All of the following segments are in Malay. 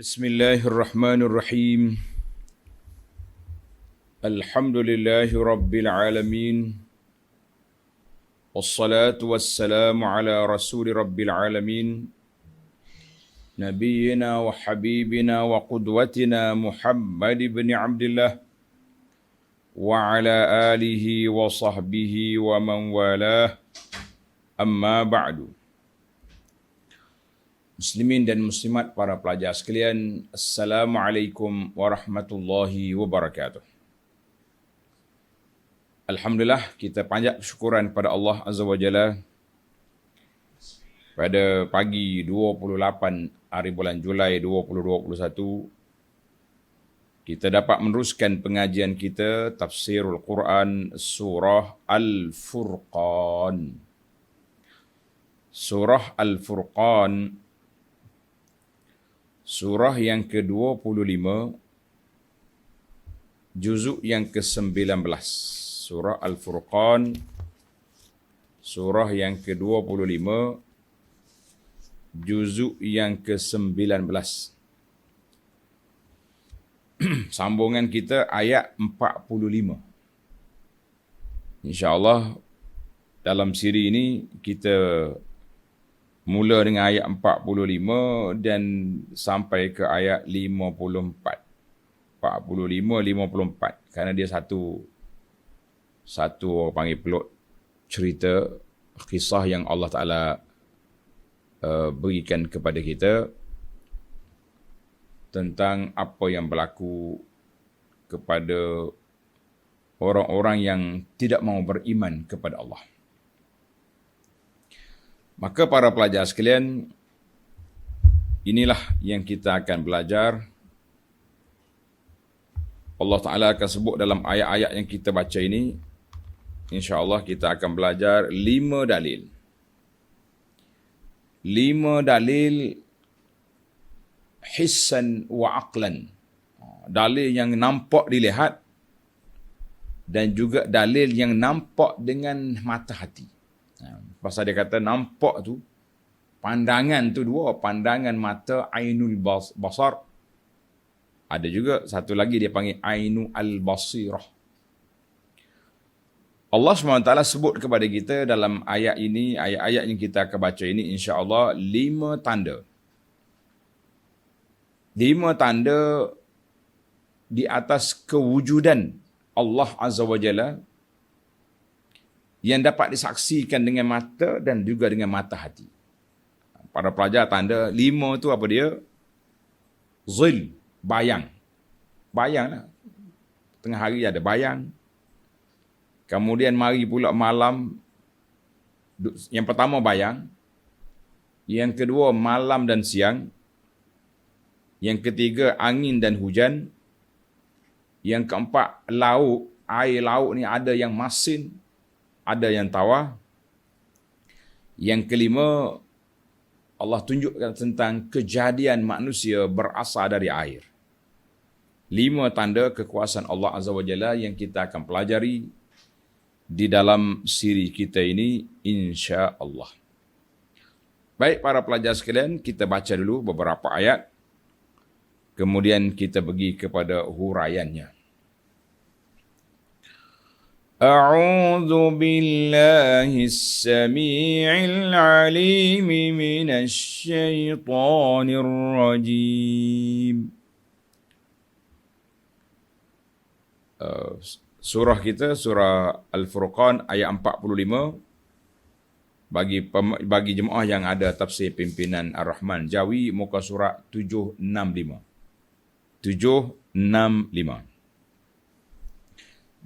Bismillahirrahmanirrahim. Alhamdulillahi Rabbil Alamin. Wassalatu wassalamu ala rasuli Rabbil Alamin. Nabiyyina wa habibina wa qudwatina Muhammad ibn Abdullah. Wa ala alihi wa sahbihi wa man walah. Amma ba'du. Muslimin dan muslimat, para pelajar sekalian, Assalamualaikum warahmatullahi wabarakatuh. Alhamdulillah, kita panjat syukuran pada Allah Azza wa Jalla pada pagi 28 hari bulan Julai 2021, kita dapat meneruskan pengajian kita tafsirul Quran surah Al-Furqan. Surah Al-Furqan, surah yang ke-25, juzuk yang ke-19. Surah Al-Furqan, surah yang ke-25, juzuk yang ke-19. Sambungan kita ayat 45. InsyaAllah dalam siri ini kita mula dengan ayat 45 dan sampai ke ayat 54. 45-54. Kerana dia satu orang panggil plot cerita, kisah yang Allah Ta'ala berikan kepada kita tentang apa yang berlaku kepada orang-orang yang tidak mahu beriman kepada Allah. Maka para pelajar sekalian, inilah yang kita akan belajar. Allah Ta'ala akan sebut dalam ayat-ayat yang kita baca ini. InsyaAllah kita akan belajar 5 dalil. 5 dalil hissan wa aqlan. Dalil yang nampak dilihat dan juga dalil yang nampak dengan mata hati. Pasal dia kata nampak tu, pandangan tu dua, pandangan mata ainul basar. Ada juga satu lagi dia panggil ainu al-basirah. Allah SWT sebut kepada kita dalam ayat ini, ayat-ayat yang kita akan baca ini, insya-Allah 5 tanda. 5 tanda di atas kewujudan Allah Azza wa Jalla yang dapat disaksikan dengan mata dan juga dengan mata hati. Para pelajar, tanda 5 tu apa dia? Zil, bayang. Bayang lah. Tengah hari ada bayang. Kemudian mari pula malam. Yang pertama bayang. Yang kedua malam dan siang. Yang ketiga angin dan hujan. Yang keempat laut. Air laut ni ada yang masin, ada yang tawar. Yang kelima, Allah tunjukkan tentang kejadian manusia berasal dari air. 5 tanda kekuasaan Allah Azza wa Jalla yang kita akan pelajari di dalam siri kita ini, insya-Allah. Baik para pelajar sekalian, kita baca dulu beberapa ayat. Kemudian kita pergi kepada huraiannya. أعوذ بالله السميع العليم من الشيطان الرجيم. Surah kita, surah Al-Furqan ayat 45. Bagi jemaah yang ada tafsir pimpinan Ar-Rahman Jawi, muka surat 765. 765.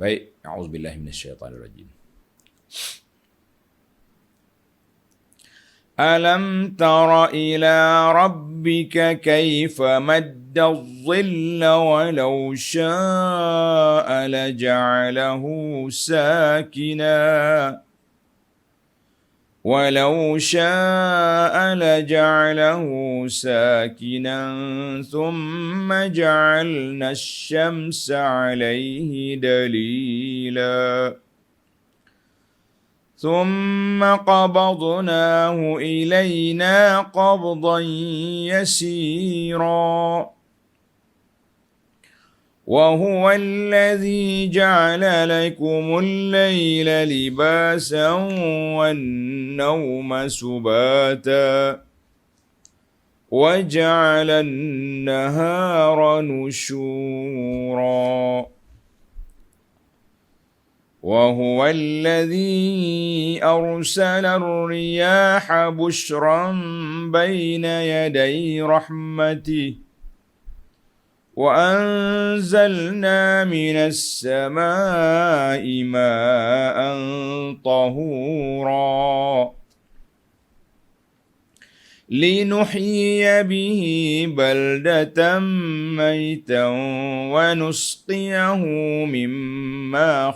Baik, a'udzubillahi minasyaitanirrajim. Alam tara ila rabbika kaifa madda adh-dhilla walau syaa'a laja'alahu sakina. ولو شاء لجعله ساكنا ثم جعلنا الشمس عليه دليلا ثم قبضناه إلينا قبضا يسيرا وهو الذي جعل لكم الليل لباسا والنوم سباتا وجعل النهار نشورا وهو الذي أرسل الرياح بشرا بين يدي رحمته وأنزلنا من السماء ماء طهورا لنحيي به بلدة ميتا ونسقيه مما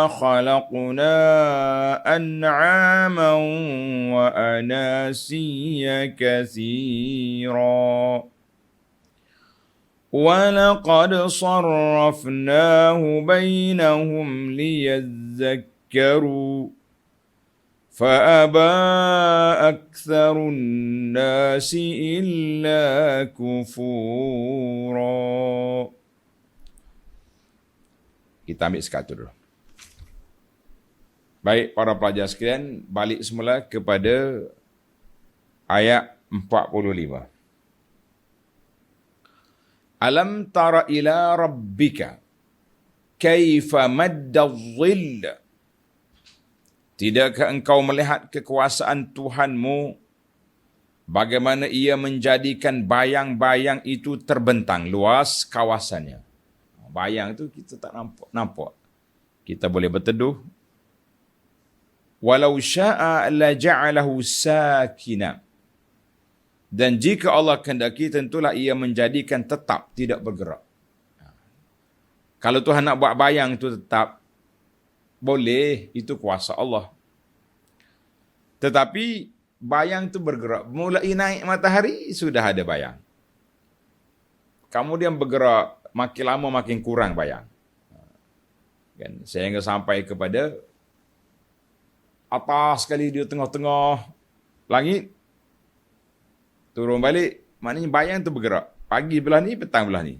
خلقنا أنعاما وأناسيا كثيرا ولقد صرفناه بينهم ليذكروا فأبى أكثر الناس إلا كفورا. Kita ambil sekatu dulu. Baik para pelajar sekalian, balik semula kepada ayat 45. Alam tara ila rabbika kaifa madda dhill. Tidakkah engkau melihat kekuasaan Tuhanmu, bagaimana ia menjadikan bayang-bayang itu terbentang luas kawasannya. Bayang itu kita tak nampak. Kita boleh berteduh. Walau syaa la ja'alahu sakina. Dan jika Allah kehendaki, tentulah ia menjadikan tetap, tidak bergerak. Kalau Tuhan nak buat bayang itu tetap, boleh, itu kuasa Allah. Tetapi bayang itu bergerak. Mulai naik matahari, sudah ada bayang. Kemudian bergerak, makin lama makin kurang bayang. Kan, sehingga sampai kepada atas sekali di tengah-tengah langit, turun balik, maknanya bayang itu bergerak. Pagi belah ni, petang belah ni.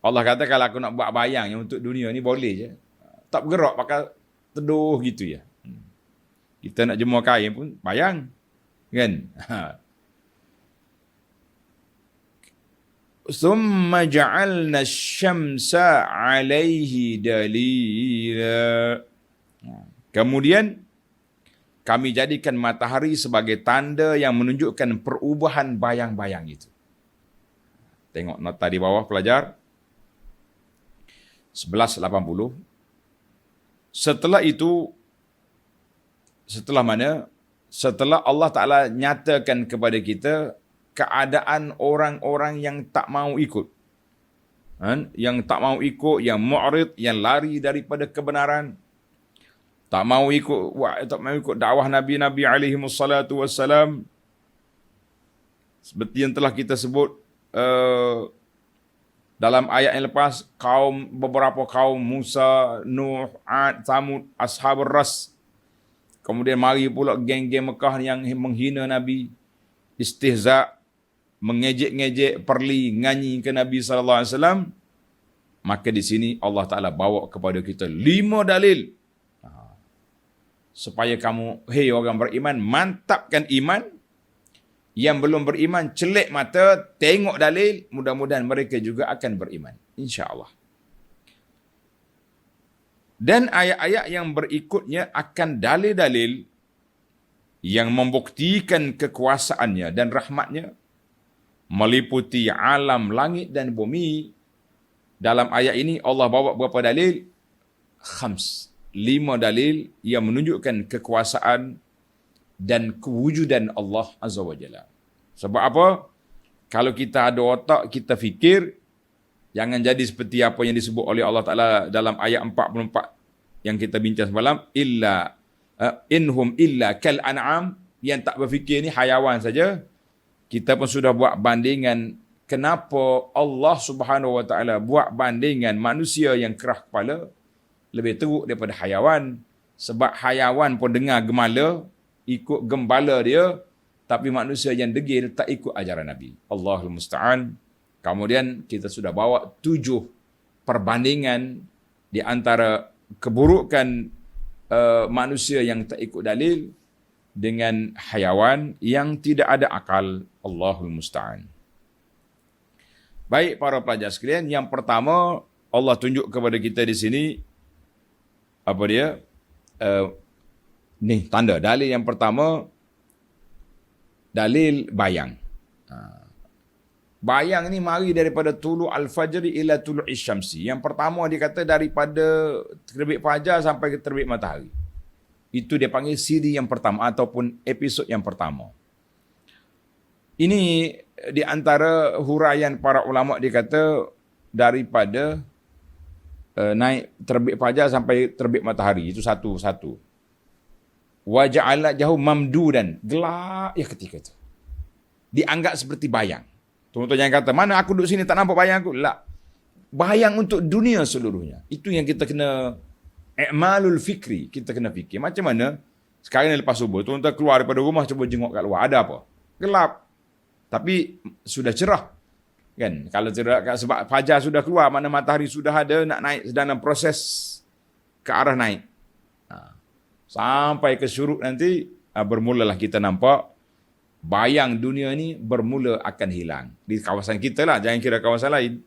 Allah kata kalau aku nak buat bayang yang untuk dunia ni boleh je. Tak bergerak, pakai teduh gitu ya. Kita nak jemur kain pun bayang. Kan? Thumma ja'alna syamsa 'alaihi dalila. Kemudian kami jadikan matahari sebagai tanda yang menunjukkan perubahan bayang-bayang itu. Tengok nota di bawah pelajar. 1180. Setelah itu, setelah mana? Setelah Allah Ta'ala nyatakan kepada kita keadaan orang-orang yang tak mau ikut. Yang tak mau ikut, yang mu'rid, yang lari daripada kebenaran. Tak mau ikut dakwah Nabi-Nabi alaihi wassalatu wassalam. Seperti yang telah kita sebut dalam ayat yang lepas, beberapa kaum Musa, Nuh, Ad, Samud, Ashabul Ras. Kemudian mari pula geng-geng Mekah yang menghina Nabi, istihza', mengejek-ngejek, perli, nganyi ke Nabi SAW. Maka di sini Allah Ta'ala bawa kepada kita 5 dalil. Supaya kamu, hei orang beriman, mantapkan iman. Yang belum beriman, celik mata, tengok dalil, mudah-mudahan mereka juga akan beriman. InsyaAllah. Dan ayat-ayat yang berikutnya akan dalil-dalil yang membuktikan kekuasaannya dan rahmatnya, meliputi alam langit dan bumi. Dalam ayat ini Allah bawa berapa dalil? 5 dalil yang menunjukkan kekuasaan dan kewujudan Allah Azza wa Jalla. Sebab apa? Kalau kita ada otak, kita fikir, jangan jadi seperti apa yang disebut oleh Allah Ta'ala dalam ayat 44 yang kita bincang semalam, inhum illa kal an'am, yang tak berfikir ni hayawan saja. Kita pun sudah buat bandingan kenapa Allah Subhanahu Wa Taala buat bandingan manusia yang kerah kepala lebih teruk daripada hayawan. Sebab hayawan pun dengar gemala, ikut gembala dia, tapi manusia yang degil tak ikut ajaran Nabi. Allahul Musta'an. Kemudian kita sudah bawa 7 perbandingan di antara keburukan manusia yang tak ikut dalil dengan hayawan yang tidak ada akal. Allahul Musta'an. Baik para pelajar sekalian, yang pertama Allah tunjuk kepada kita di sini apa dia? Ni tanda dalil yang pertama, dalil bayang. Bayang ni mari daripada tulu al-fajri ila tulu isyamsi. Yang pertama dia kata daripada terbit fajar sampai ke terbit matahari. Itu dia panggil siri yang pertama ataupun episod yang pertama. Ini di antara huraian para ulama, dia kata daripada naik terbit fajar sampai terbit matahari. Itu satu-satu. Wa ja'ala jahu mamdudan. Gelap ya ketika itu. Dianggap seperti bayang. Tuan-tuan jangan kata, mana aku duduk sini tak nampak bayang aku. Tak. Bayang untuk dunia seluruhnya. Itu yang kita kena i'malul fikri. Kita kena fikir. Macam mana sekarang ni lepas subuh, tuan-tuan keluar daripada rumah, cuba jenguk kat luar. Ada apa? Gelap. Tapi sudah cerah. Kan? Kalau cerah, sebab fajar sudah keluar, mana matahari sudah ada, nak naik dalam proses ke arah naik. Sampai ke syuruk nanti, bermulalah kita nampak bayang dunia ni bermula akan hilang. Di kawasan kita lah, jangan kira kawasan lain.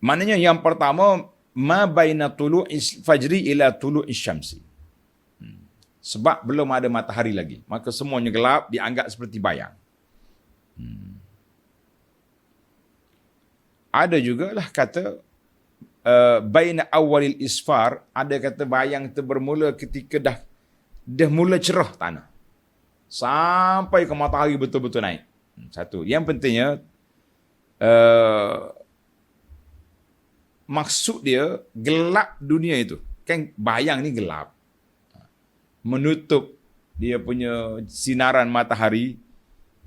Maknanya yang pertama, ma baina tulu'is fajri ila tulu'is syamsi. Sebab belum ada matahari lagi, maka semuanya gelap, dianggap seperti bayang. Ada juga lah kata baina awalil isfar, ada kata bayang itu bermula ketika dah mula cerah tanah sampai ke matahari betul-betul naik. Satu. Yang pentingnya maksud dia gelap dunia itu. Kan bayang ni gelap. Menutup dia punya sinaran matahari.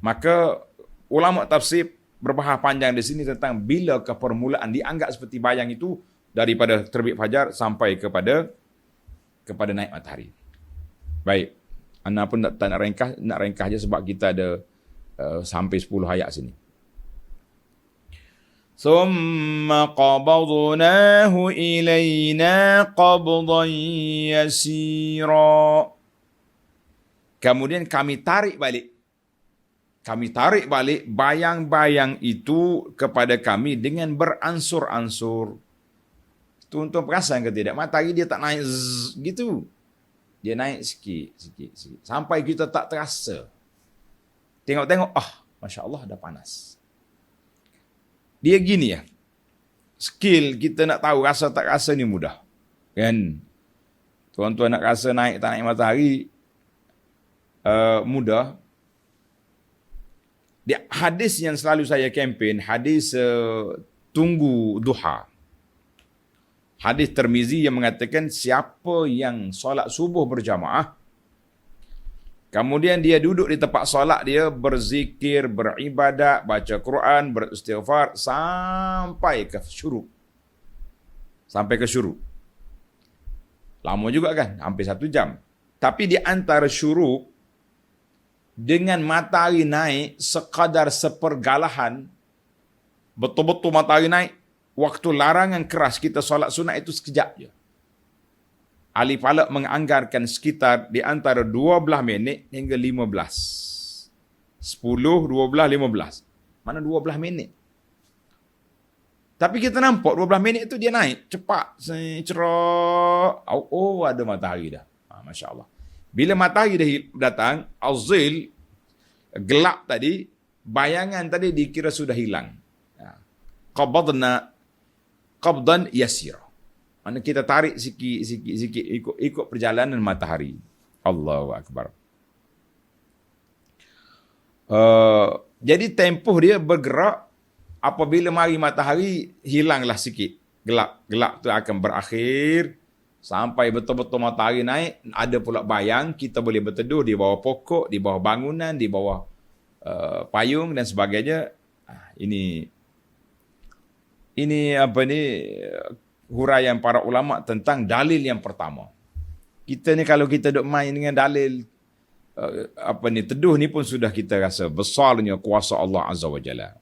Maka ulama tafsir berbahas panjang di sini tentang bila ke permulaan dianggap seperti bayang itu daripada terbit fajar sampai kepada naik matahari. Baik. Ana pun tak nak ringkas je sebab kita ada sampai 10 ayat sini. Thumma qabadnahu ilayna qabdan yasira. Kemudian kami tarik balik bayang-bayang itu kepada kami dengan beransur-ansur. Tuan-tuan perasan ke tidak? Matahari dia tak naik gitu. Dia naik sikit. Sampai kita tak terasa. Tengok-tengok, Masya Allah dah panas. Dia gini ya. Skill kita nak tahu rasa tak rasa ni mudah. Kan? Tuan-tuan nak rasa naik tak naik matahari, mudah. Hadis yang selalu saya kempen, hadis tunggu duha. Hadis Tirmizi yang mengatakan siapa yang solat subuh berjamaah, kemudian dia duduk di tempat solat dia, berzikir, beribadat, baca Quran, beristighfar sampai ke syuruk. Lama juga kan? Hampir 1 jam. Tapi di antara syuruk dengan matahari naik sekadar sepergalahan, betul-betul matahari naik, waktu larangan keras kita solat sunat itu sekejap je. Ahli falak menganggarkan sekitar di antara 12 minit hingga 15. 10, 12, 15. Mana 12 minit? Tapi kita nampak 12 minit itu dia naik cepat, cerah. Ada matahari dah. Masya Allah. Bila matahari dah datang, azil, gelap tadi, bayangan tadi dikira sudah hilang. Qabdan yasira. Mana kita tarik sikit ikut perjalanan matahari. Allahu Akbar. Jadi tempoh dia bergerak, apabila mari matahari hilanglah sikit. Gelap tu akan berakhir sampai betul-betul matahari naik. Ada pula bayang, kita boleh berteduh di bawah pokok, di bawah bangunan, di bawah payung dan sebagainya. Ini huraian para ulama tentang dalil yang pertama. Kita ni kalau kita duk main dengan dalil teduh ni pun sudah kita rasa besarnya kuasa Allah Azza wa Jalla.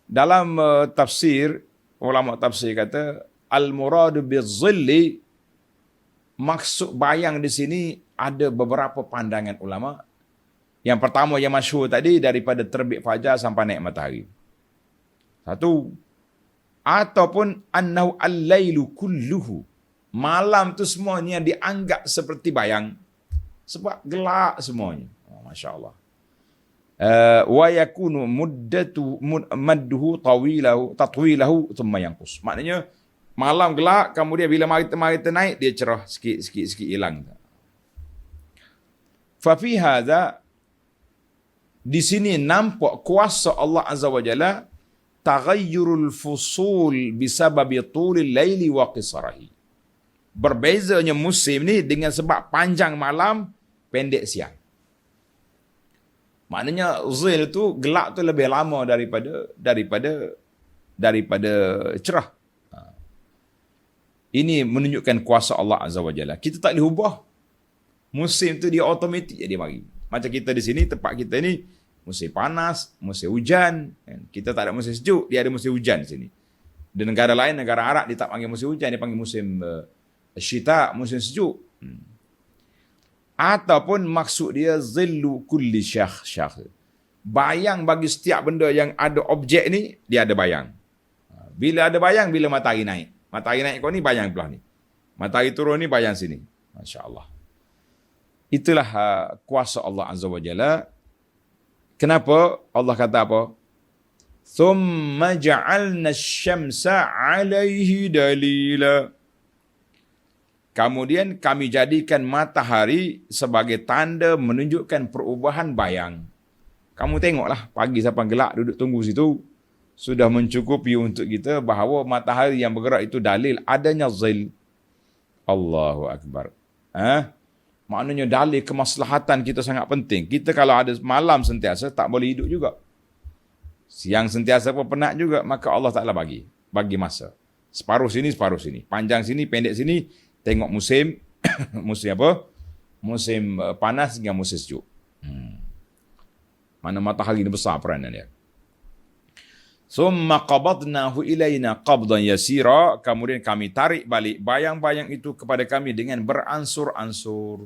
Dalam tafsir, ulama tafsir kata al-muradu bizilli, maksud bayang di sini ada beberapa pandangan ulama. Yang pertama yang masyhur tadi, daripada terbit fajar sampai naik matahari. Satu. Ataupun annahu al-lailu kulluhu, malam tu semuanya dianggap seperti bayang sebab gelap semuanya. Masya Allah. Wa yakunu madduhu tatwilahu thumma yanqus. Maknanya malam gelap, kemudian bila mari naik dia cerah sikit hilang. Fa fi hadza, di sini nampak kuasa Allah Azza wa Jalla, taghayyurul fusul bisababi tulil laili wa qisarihi. Berbezanya musim ni dengan sebab panjang malam, pendek siang. Maknanya zil tu, gelap tu lebih lama daripada cerah. Ini menunjukkan kuasa Allah Azza wa Jalla. Kita tak boleh ubah. Musim tu dia automatik jadi mari. Macam kita di sini, tempat kita ni musim panas, musim hujan. Kita tak ada musim sejuk, dia ada musim hujan di sini. Di negara lain, negara Arab, dia tak panggil musim hujan, dia panggil musim syita, musim sejuk. Ataupun maksud dia zillu kulli syakh. Bayang bagi setiap benda yang ada objek ni, dia ada bayang. Bila ada bayang, bila matahari naik. Matahari naik kau ni, bayang belah ni. Matahari turun ni, bayang sini. Masya Allah. Itulah kuasa Allah Azza wa Jalla. Kenapa Allah kata apa? Thumma ja'alna asy-syamsa 'alaihi dalila. Kemudian kami jadikan matahari sebagai tanda menunjukkan perubahan bayang. Kamu tengoklah pagi sampai gelap duduk tunggu situ, sudah mencukupi untuk kita bahawa matahari yang bergerak itu dalil adanya zil. Allahu Akbar. Maknanya dalil kemaslahatan kita sangat penting. Kita kalau ada malam sentiasa tak boleh hidup juga. Siang sentiasa pun penat juga, maka Allah Ta'ala bagi masa. Separuh sini, separuh sini. Panjang sini, pendek sini. Tengok musim, musim apa? Musim panas dengan musim sejuk. Mana matahari ni besar peranan dia. Summa qabadnahu ilayna qabdan yasira. Kemudian kami tarik balik bayang-bayang itu kepada kami dengan beransur-ansur.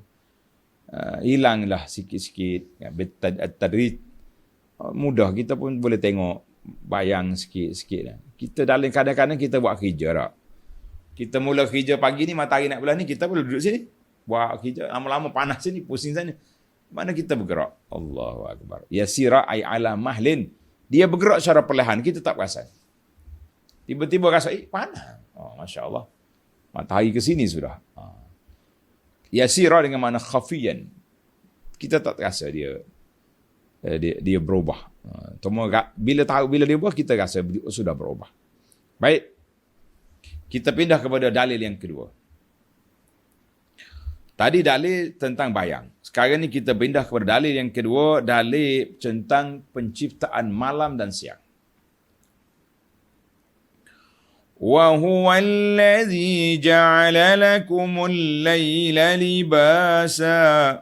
Hilanglah sikit-sikit. Tadrij. Mudah, kita pun boleh tengok bayang sikit-sikit. Kita dalam kadang-kadang kita buat kerja tak? Kita mula kerja pagi ni, matahari nak belah ni, kita boleh duduk sini. Buat kerja, lama-lama panas sini, pusing sana. Mana kita bergerak? Allahu Akbar. Yasira ay ala mahlin. Dia bergerak secara perlahan, kita tak perasan. Tiba-tiba rasa, panas. Masya Allah. Matahari ke sini sudah. Yasira dengan makna khafiyan. Kita tak terasa dia berubah. Bila dia berubah, kita rasa sudah berubah. Baik. Kita pindah kepada dalil yang kedua. Tadi dalil tentang bayang. Sekarang ni kita pindah kepada dalil yang kedua, dalil tentang penciptaan malam dan siang. Wa huwa allazi ja'ala lakumul laila libasa.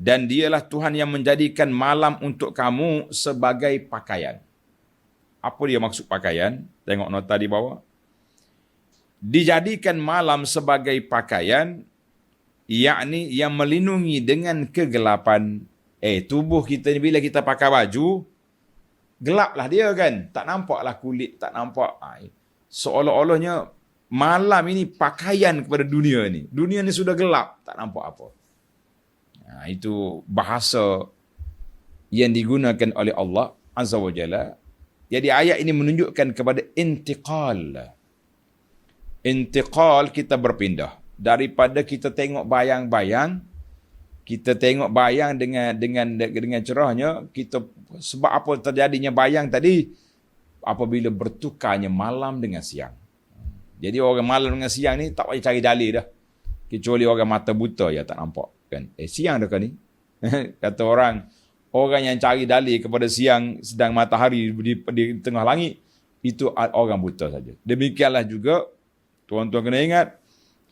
Dan dialah Tuhan yang menjadikan malam untuk kamu sebagai pakaian. Apa dia maksud pakaian? Tengok nota di bawah. Dijadikan malam sebagai pakaian, yakni yang melindungi dengan kegelapan. Tubuh kita ni bila kita pakai baju, gelaplah dia kan. Tak nampaklah kulit, tak nampak. Seolah-olahnya malam ini pakaian kepada dunia ni. Dunia ni sudah gelap, tak nampak apa. Itu bahasa yang digunakan oleh Allah Azza wa Jalla. Jadi ayat ini menunjukkan kepada intiqal. Intiqal, kita berpindah. Daripada kita tengok bayang-bayang, kita tengok bayang dengan cerahnya, kita sebab apa terjadinya bayang tadi? Apabila bertukarnya malam dengan siang. Jadi orang malam dengan siang ni tak payah cari dalil dah. Kecuali orang mata buta ya tak nampak kan. Siang dah kan ni? Kata orang yang cari dalil kepada siang sedang matahari di tengah langit, itu orang buta saja. Demikianlah juga, tuan-tuan kena ingat,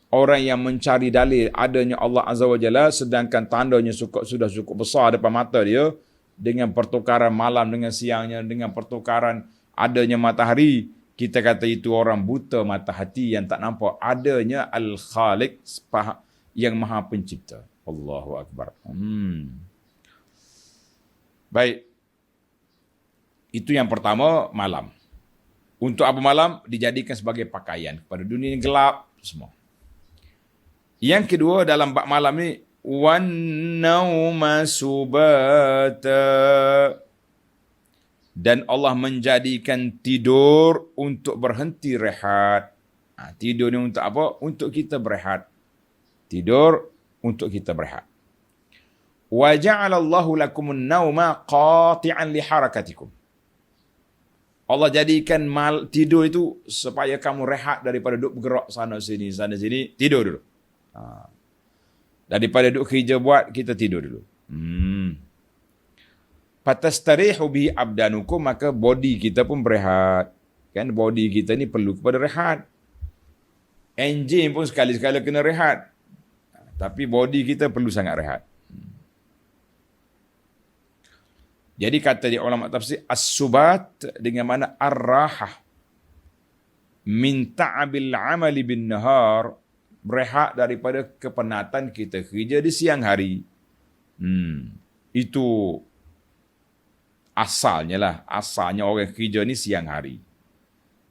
orang yang mencari dalil adanya Allah Azza wa Jalla sedangkan tandanya sudah cukup besar depan mata dia, dengan pertukaran malam dengan siangnya, dengan pertukaran adanya matahari, kita kata itu orang buta mata hati yang tak nampak adanya Al-Khaliq yang Maha Pencipta. Allahu Akbar. Baik. Itu yang pertama, malam. Untuk apa malam? Dijadikan sebagai pakaian kepada dunia yang gelap semua. Yang kedua dalam bab malam ni, wan nauma subata. Dan Allah menjadikan tidur untuk berhenti rehat. Tidur ni untuk apa? Untuk kita berehat. Tidur untuk kita berehat. Wa ja'alallahu lakumun nauma qati'an li harakatikum. Allah jadikan tidur itu supaya kamu rehat daripada duduk bergerak sana sini, tidur dulu. Daripada duduk kerja buat, kita tidur dulu. Fatastarihu bi abdanukum, maka body kita pun berehat. Kan body kita ni perlu kepada rehat. Engine pun sekali-sekala kena rehat. Tapi body kita perlu sangat rehat. Jadi kata di ulama tafsir, as-subat dengan mana ar-rahah min ta'abil amali bin nahar, berehat daripada kepenatan kita kerja di siang hari. Itu asalnya lah. Asalnya orang kerja ni siang hari.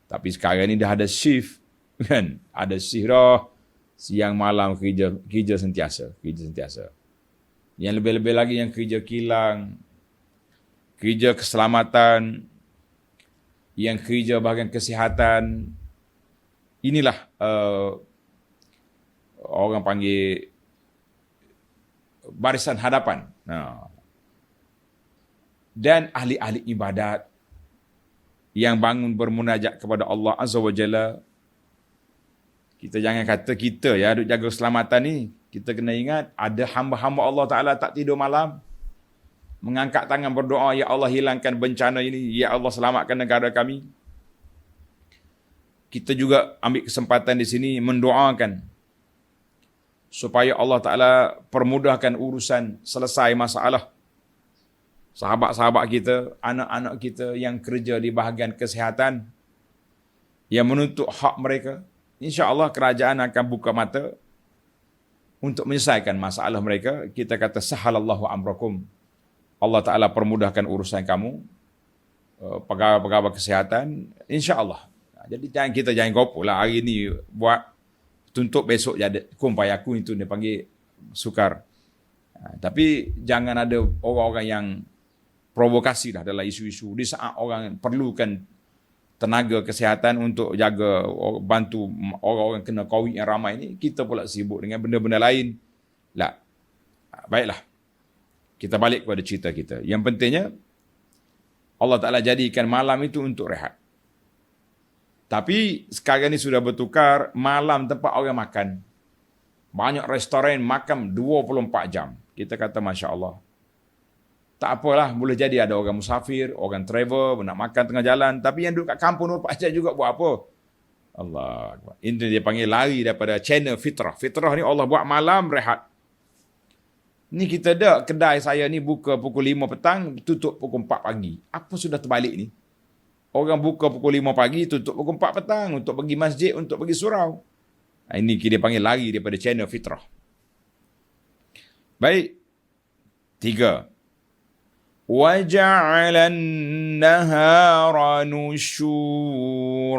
Tapi sekarang ni dah ada shift. Kan? Ada shift dah. Siang malam kerja sentiasa. Yang lebih-lebih lagi yang kerja kilang, kerja keselamatan, yang kerja bahagian kesihatan. Inilah orang panggil barisan hadapan. Dan ahli-ahli ibadat yang bangun bermunajat kepada Allah Azza wa Jalla. Kita jangan kata kita duk jaga keselamatan ni. Kita kena ingat ada hamba-hamba Allah Ta'ala tak tidur malam, mengangkat tangan berdoa, ya Allah hilangkan bencana ini, ya Allah selamatkan negara kami. Kita juga ambil kesempatan di sini mendoakan supaya Allah Ta'ala permudahkan urusan, selesai masalah sahabat-sahabat kita, anak-anak kita yang kerja di bahagian kesihatan, yang menuntut hak mereka. InsyaAllah kerajaan akan buka mata untuk menyelesaikan masalah mereka. Kita kata sahalallahu amrakum. Allah Ta'ala permudahkan urusan kamu, pegawai-pegawai kesihatan, insya-Allah. Jadi kita jangan gopoh lah hari ni buat, tuntut besok jadi kumpayaku, itu dia panggil sukar. Tapi jangan ada orang-orang yang provokasi lah dalam isu-isu. Di saat orang perlukan tenaga kesihatan untuk jaga, bantu orang-orang kena COVID yang ramai ni, kita pula sibuk dengan benda-benda lain. Lah, baiklah. Kita balik kepada cerita kita. Yang pentingnya, Allah Ta'ala jadikan malam itu untuk rehat. Tapi sekarang ni sudah bertukar, malam tempat orang makan. Banyak restoran makan 24 jam. Kita kata Masya Allah. Tak apalah, boleh jadi ada orang musafir, orang travel, nak makan tengah jalan. Tapi yang duduk kat kampung 24 jam juga buat apa? Allah. Ini dia panggil lari daripada channel fitrah. Fitrah ni Allah buat malam rehat. Ni kita ada kedai saya ni buka pukul 5 petang, tutup pukul 4 pagi. Apa sudah terbalik ni? Orang buka pukul 5 pagi, tutup pukul 4 petang untuk pergi masjid, untuk pergi surau. Ini dia panggil lari daripada channel fitrah. Baik. 3. وَجَعَلَ النَّهَارَ نُشُورًا.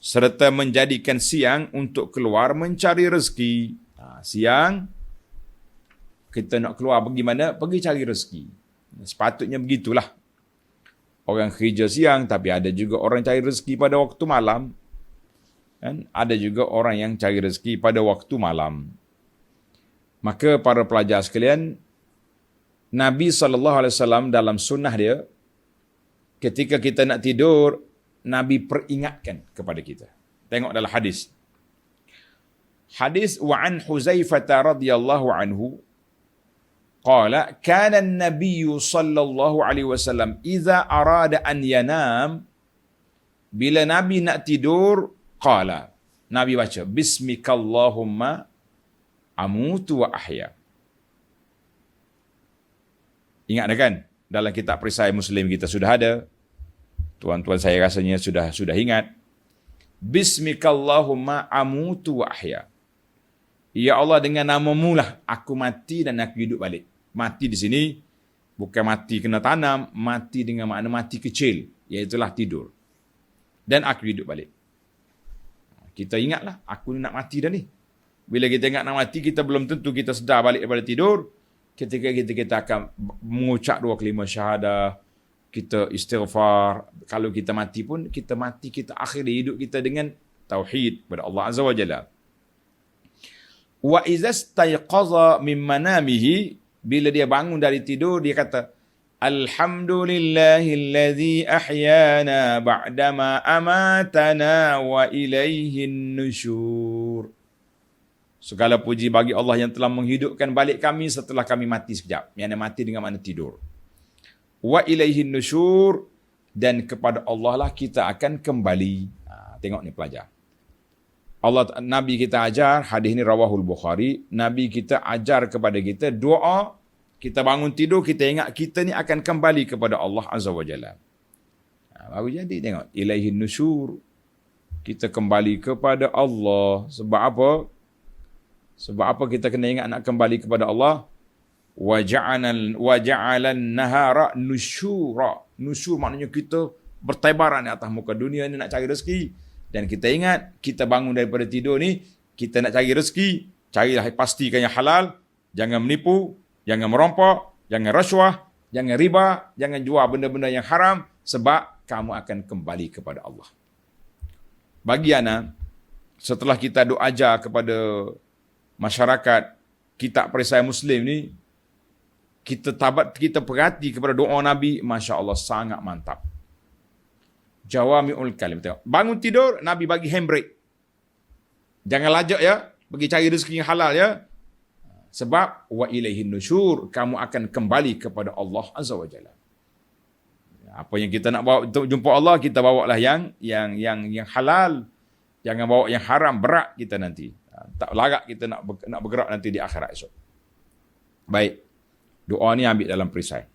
Serta menjadikan siang untuk keluar mencari rezeki. Siang, kita nak keluar pergi mana? Pergi cari rezeki. Sepatutnya begitulah. Orang kerja siang, tapi ada juga orang cari rezeki pada waktu malam. Kan? Ada juga orang yang cari rezeki pada waktu malam. Maka para pelajar sekalian, Nabi SAW dalam sunnah dia, ketika kita nak tidur, Nabi peringatkan kepada kita. Tengok dalam hadis. Hadis wa'an Huzaifah radhiyallahu anhu, Qala kana an-nabiy sallallahu alaihi wasallam idza arada an yanam, bila Nabi nak tidur, qala, Nabi baca bismikallahumma amutu wa ahya. Ingat dah kan? Dalam kitab perisai Muslim kita sudah ada. Tuan-tuan saya rasanya sudah ingat. Bismikallahumma amutu wa ahya. Ya Allah, dengan namamu lah aku mati dan aku hidup balik. Mati di sini bukan mati kena tanam, mati dengan makna mati kecil, iaitulah tidur. Dan aku hidup balik. Kita ingatlah, aku ni nak mati dah ni. Bila kita ingat nak mati, kita belum tentu kita sedar balik daripada tidur. Ketika kita akan mengucap 2 kalimah syahadah, kita istighfar. Kalau kita mati pun, kita akhiri hidup kita dengan tauhid kepada Allah Azza wa Jalla. Wa idza istayqaza min manamihi, bila dia bangun dari tidur, dia kata, Alhamdulillahilladzi ahyana ba'dama amatana wa ilaihin nusyur. Segala puji bagi Allah yang telah menghidupkan balik kami setelah kami mati sekejap. Yang mati dengan makna tidur. Wa ilaihin nusyur, dan kepada Allah lah kita akan kembali. Tengok ni pelajar. Nabi kita ajar, hadis ni rawahul Bukhari, Nabi kita ajar kepada kita doa, kita bangun tidur, kita ingat kita ni akan kembali kepada Allah Azza wa Jalla. Baru jadi tengok, ilaihin nusyur, kita kembali kepada Allah. Sebab apa? Sebab apa kita kena ingat nak kembali kepada Allah? Wa ja'alan nahara nusyura. Nusyur maknanya kita bertebaran di atas muka dunia ni nak cari rezeki. Dan kita ingat, kita bangun daripada tidur ni, kita nak cari rezeki, carilah pastikan yang halal, jangan menipu, jangan merompok, jangan rasuah, jangan riba, jangan jual benda-benda yang haram, sebab kamu akan kembali kepada Allah. Bagi ana, setelah kita doa ajar kepada masyarakat kitab perisai Muslim ni, kita perhati kepada doa Nabi, Masya Allah, sangat mantap. Jawami'ul kalim. Tengok. Bangun tidur, Nabi bagi handbrake. Jangan lajak ya, pergi cari rezeki yang halal ya. Sebab wa ilaihin nusyur, kamu akan kembali kepada Allah Azza wa Jalla. Apa yang kita nak bawa untuk jumpa Allah, kita bawalah yang halal. Jangan bawa yang haram, berat kita nanti. Tak larat kita nak bergerak nanti di akhirat esok. Baik. Doa ni ambil dalam perisai.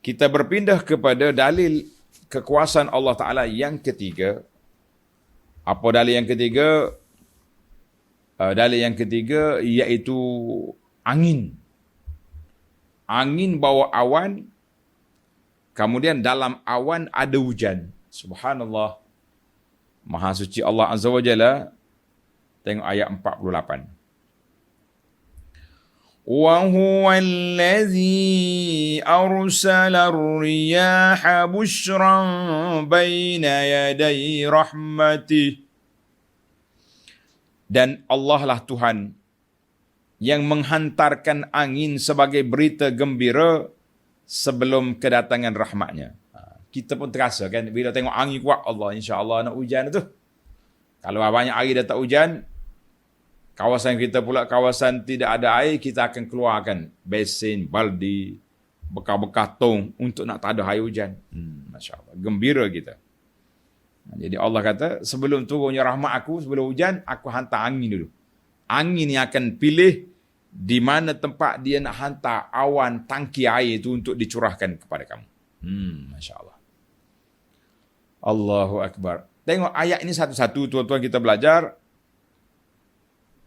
Kita berpindah kepada dalil kekuasaan Allah Ta'ala yang ketiga. Apa dalil yang ketiga? Dalil yang ketiga iaitu angin. Angin bawa awan, kemudian dalam awan ada hujan. Subhanallah. Maha suci Allah Azza wa Jalla. Tengok ayat 48. وَهُوَ الَّذِي أَرْسَلَ الرِّيَاحَ بُشْرًا بَيْنَ يَدَيْ رَحْمَتِهِ. Dan Allah lah Tuhan yang menghantarkan angin sebagai berita gembira sebelum kedatangan rahmatnya. Kita pun terasa kan, bila tengok angin kuat, Allah, insya-Allah nak hujan tu. Kalau banyak hari dah tak hujan, kawasan kita pula kawasan tidak ada air, kita akan keluarkan besin, baldi, bekas-bekas tong untuk nak tak ada air hujan. Masya Allah, gembira kita. Jadi Allah kata, sebelum turunnya rahmat aku, sebelum hujan, aku hantar angin dulu. Angin yang akan pilih di mana tempat dia nak hantar awan tangki air itu untuk dicurahkan kepada kamu. Masya Allah. Allahu Akbar. Tengok ayat ini satu-satu, tuan-tuan kita belajar.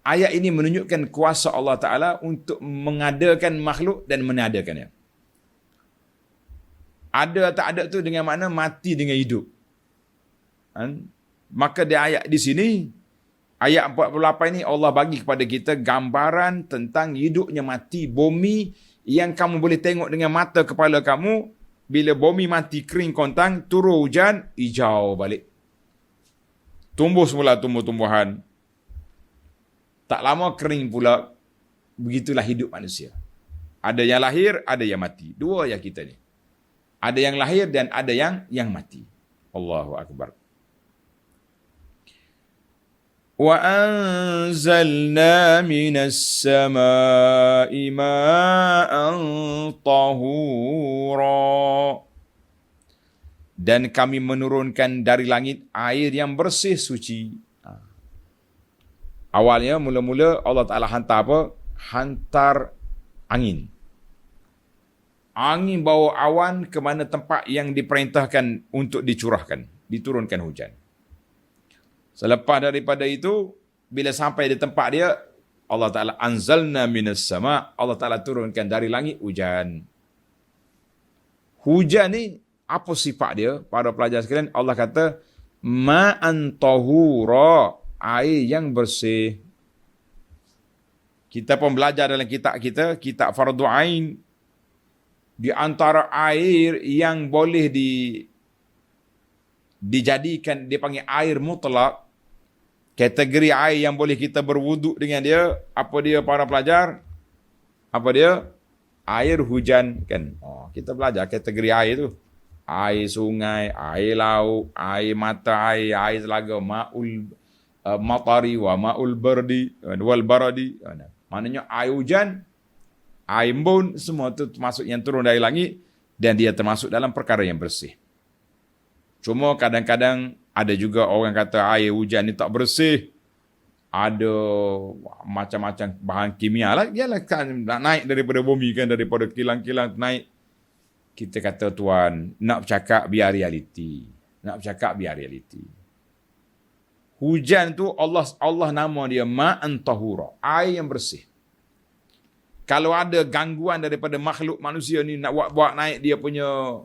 Ayat ini menunjukkan kuasa Allah Ta'ala untuk mengadakan makhluk dan meniadakannya. Ada tak ada tu dengan makna mati dengan hidup. Maka di ayat di sini, ayat 48 ini Allah bagi kepada kita gambaran tentang hidupnya mati bumi yang kamu boleh tengok dengan mata kepala kamu. Bila bumi mati kering kontang, turun hujan, hijau balik. Tumbuh semula tumbuh-tumbuhan. Tak lama kering pula. Begitulah hidup manusia. Ada yang lahir, ada yang mati. Dua yang kita ni. Ada yang lahir dan ada yang mati. Allahu Akbar. وَأَنزَلْنَا مِنَ السَّمَاءِ مَاءً طَهُورًا. Dan kami menurunkan dari langit air yang bersih suci. Awalnya, mula-mula Allah Ta'ala hantar apa? Hantar angin. Angin bawa awan ke mana tempat yang diperintahkan untuk dicurahkan, diturunkan hujan. Selepas daripada itu, bila sampai di tempat dia, Allah Ta'ala anzalna minas sama', Allah Ta'ala turunkan dari langit hujan. Hujan ni, apa sifat dia? Para pelajar sekalian, Allah kata, ma'an tahura, air yang bersih. Kita pun belajar dalam kitab kita, kitab Fardu Ain, di antara air yang boleh dijadikan, dipanggil air mutlak, kategori air yang boleh kita berwuduk dengan dia, apa dia para pelajar? Apa dia? Air hujan, kan? Kita belajar kategori air tu. Air sungai, air laut, air mata air, air telaga, ma'ul matari wa ma'ul bardi wal baradi. Maknanya air hujan, air embun, semua itu termasuk yang turun dari langit dan dia termasuk dalam perkara yang bersih. Cuma kadang-kadang ada juga orang kata air hujan ni tak bersih. Ada macam-macam bahan kimia lah. Yalah kan nak naik daripada bumi kan, daripada kilang-kilang naik. Kita kata tuan, nak bercakap biar realiti. Nak bercakap biar realiti. Hujan tu Allah nama dia ma'an tahura, air yang bersih. Kalau ada gangguan daripada makhluk manusia ni nak buat naik dia punya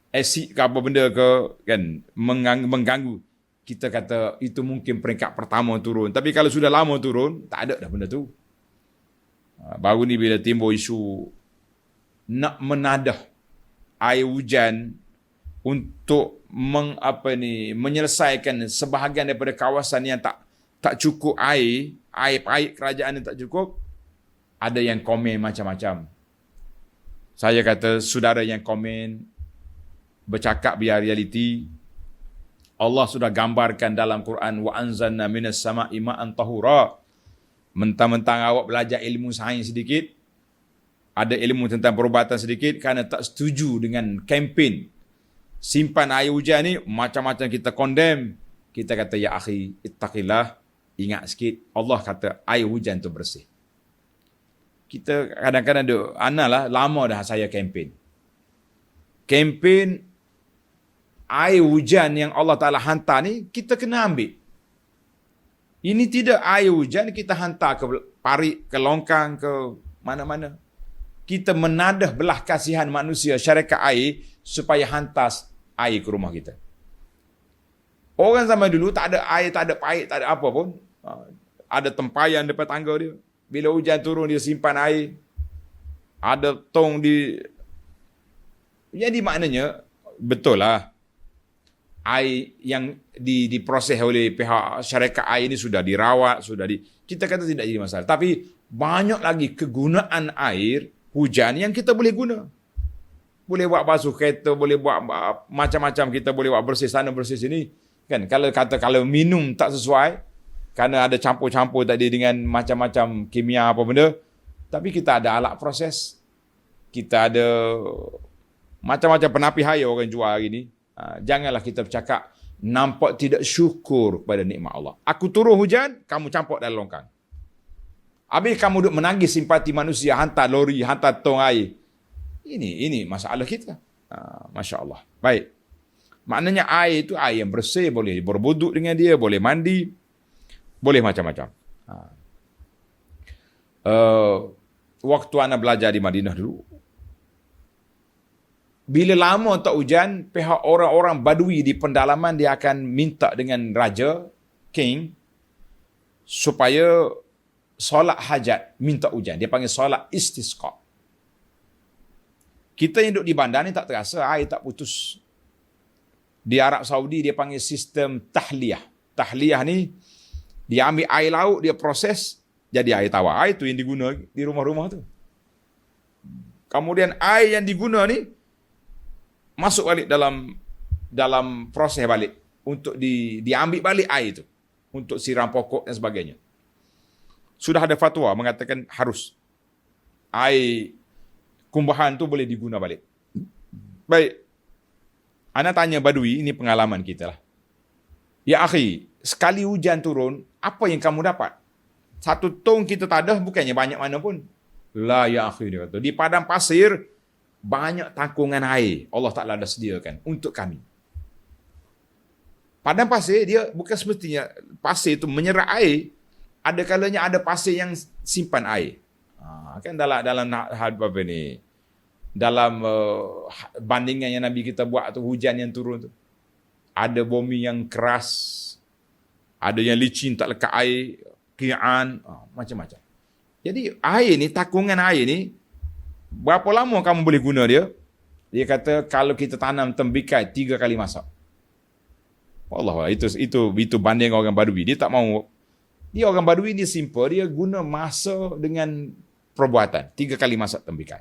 asid ke apa benda ke, kan, mengganggu. Kita kata itu mungkin peringkat pertama turun. Tapi kalau sudah lama turun, tak ada dah benda tu. Baru ni bila timbul isu nak menadah air hujan untuk menyelesaikan sebahagian daripada kawasan yang tak cukup air kerajaan yang tak cukup, ada yang komen macam-macam. Saya kata saudara yang komen bercakap biar realiti. Allah sudah gambarkan dalam Quran, wa anzalna minas sama'i ma'an tahura. Mentang-mentang awak belajar ilmu sains sedikit, ada ilmu tentang perubatan sedikit, kerana tak setuju dengan kempen simpan air hujan ni, macam-macam kita condemn. Kita kata, ya akhi, ittaqillah, ingat sikit, Allah kata air hujan tu bersih. Kita kadang-kadang analah, lama dah saya kempen air hujan yang Allah Ta'ala hantar ni, kita kena ambil. Ini tidak air hujan kita hantar ke parit, ke longkang, ke mana-mana. Kita menadah belah kasihan manusia, syarikat air, supaya hantar air ke rumah kita. Orang zaman dulu tak ada air, tak ada parit, tak ada apa pun. Ada tempayan depan tangga dia. Bila hujan turun, dia simpan air. Ada tong di... Jadi maknanya, betul lah. Air yang diproses oleh pihak syarikat air ini sudah dirawat, kita kata tidak jadi masalah. Tapi banyak lagi kegunaan air hujan yang kita boleh guna. Boleh buat basuh kereta, boleh buat macam-macam, kita boleh buat bersih sana, bersih sini. Kan, kalau minum tak sesuai, kerana ada campur-campur tadi dengan macam-macam kimia apa benda, tapi kita ada alat proses. Kita ada macam-macam penapi air orang jual hari ni. Janganlah kita bercakap nampak tidak syukur kepada nikmat Allah. Aku turun hujan, kamu campur dalam longkang. Habis kamu duduk menangis simpati manusia, hantar lori, hantar tong air. Ini masalah kita. Masya Allah. Baik. Maknanya air itu air yang bersih, boleh berwuduk dengan dia, boleh mandi, boleh macam-macam. Waktu anak belajar di Madinah dulu, bila lama tak hujan, pihak orang-orang Badui di pendalaman dia akan minta dengan raja, king, supaya solat hajat, minta hujan. Dia panggil solat istisqa. Kita yang duduk di bandar ni tak terasa, air tak putus. Di Arab Saudi dia panggil sistem tahliyah. Tahliyah ni, dia ambil air laut, dia proses, jadi air tawar. Air tu yang diguna di rumah-rumah tu. Kemudian air yang diguna ni, masuk balik dalam proses balik untuk diambil balik air itu. untuk siram pokok dan sebagainya. Sudah ada fatwa mengatakan harus. Air kumbahan tu boleh diguna balik. Baik. Ana tanya Badui, ini pengalaman kita lah. Ya akhi, sekali hujan turun, apa yang kamu dapat? Satu tong kita tak ada, bukannya banyak mana pun. La ya akhi, dia kata. Di padang pasir, banyak tangkungan air. Allah Ta'ala dah sediakan untuk kami. Padang pasir, dia bukan semestinya pasir itu menyerap air. Ada kalanya ada pasir yang simpan air. Kan dalam apa ni? Dalam bandingan yang Nabi kita buat tu, hujan yang turun tu. Ada bumi yang keras, ada yang licin tak lekat air, ki'an, macam-macam. Jadi air ni, takungan air ni, berapa lama kamu boleh guna dia? Dia kata kalau kita tanam tembikai 3 kali masak. Allah, itu banding orang Badui. Dia tak mau. Dia orang Badui, dia simple, dia guna masa dengan perbuatan. 3 kali masak tembikai.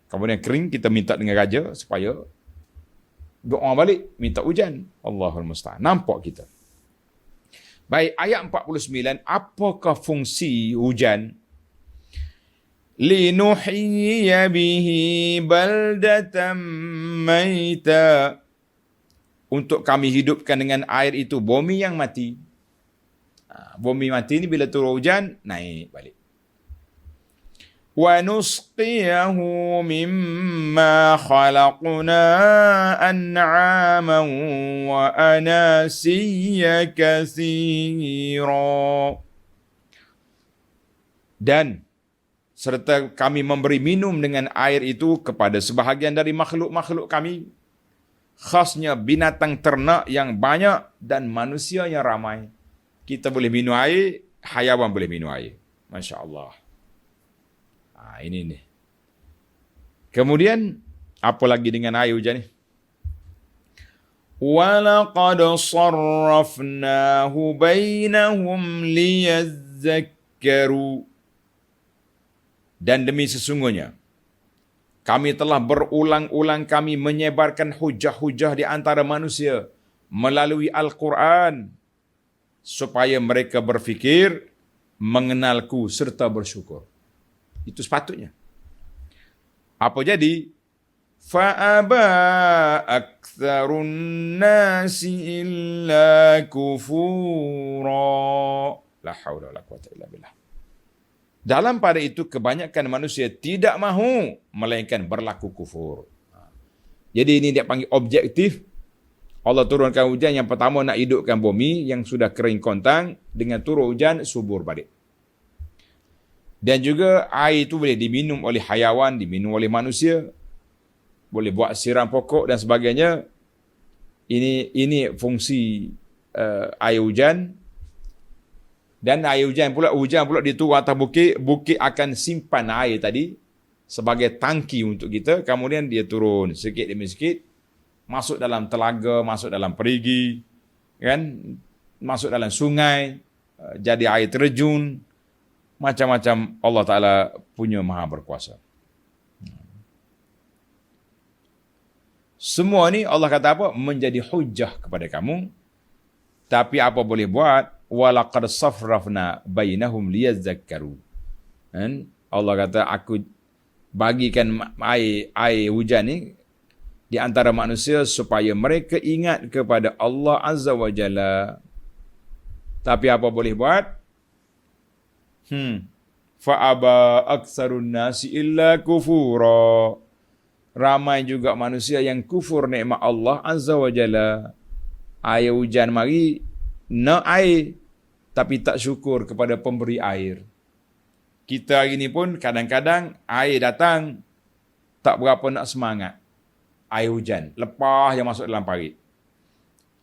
Kemudian kering, kita minta dengan raja supaya doa balik, minta hujan. Allahul musta'an. Nampak kita. Baik, ayat 49. Apakah fungsi hujan? Linuhyiya bihi baldatan maita. Untuk kami hidupkan dengan air itu bumi yang mati. Bumi mati ni bila turun hujan, naik balik. وَنُسْقِيَهُ مِمَّا خَلَقْنَا أَنْعَامًا وَأَنَاسِيَّ كَثِيرًا. Dan serta kami memberi minum dengan air itu kepada sebahagian dari makhluk-makhluk kami, khasnya binatang ternak yang banyak dan manusia yang ramai. Kita boleh minum air, hayawan boleh minum air. Masya Allah. Ini ni. Kemudian apa lagi dengan air hujan ni? وَلَقَدْ صَرَّفْنَاهُ بَيْنَهُمْ لِيَذَّكَّرُوا. Dan demi sesungguhnya kami telah berulang-ulang kami menyebarkan hujah-hujah di antara manusia melalui Al-Quran supaya mereka berfikir, mengenalku serta bersyukur. Itu sepatutnya. Apa jadi? فَأَبَا أَكْثَرُ النَّاسِ إِلَّا كُفُورًا. La haula wala quwwata illa billah. Dalam pada itu kebanyakan manusia tidak mahu melainkan berlaku kufur. Jadi ini dia panggil objektif. Allah turunkan hujan, yang pertama nak hidupkan bumi yang sudah kering kontang, dengan turun hujan subur balik. Dan juga air itu boleh diminum oleh hayawan, diminum oleh manusia, boleh buat siram pokok dan sebagainya. Ini fungsi air hujan. Dan air hujan pula diturun atas bukit, bukit akan simpan air tadi sebagai tangki untuk kita. Kemudian dia turun sikit demi sikit, masuk dalam telaga, masuk dalam perigi, kan, masuk dalam sungai, jadi air terjun. Macam-macam Allah Ta'ala punya maha berkuasa. Semua ni Allah kata apa? Menjadi hujah kepada kamu. Tapi apa boleh buat? وَلَقَدْ صَفْرَفْنَا بَيْنَهُمْ لِيَذَّكَّرُوا. Allah kata, aku bagikan air hujan ni di antara manusia supaya mereka ingat kepada Allah Azza wa Jalla. Tapi apa boleh buat? Fa'aba aksarun nasi illa kufura. Ramai juga manusia yang kufur nikmat Allah Azza wa Jalla. Air hujan mari, nak air, tapi tak syukur kepada pemberi air. Kita hari ni pun kadang-kadang air datang, tak berapa nak semangat. Air hujan, lepas yang masuk dalam parit.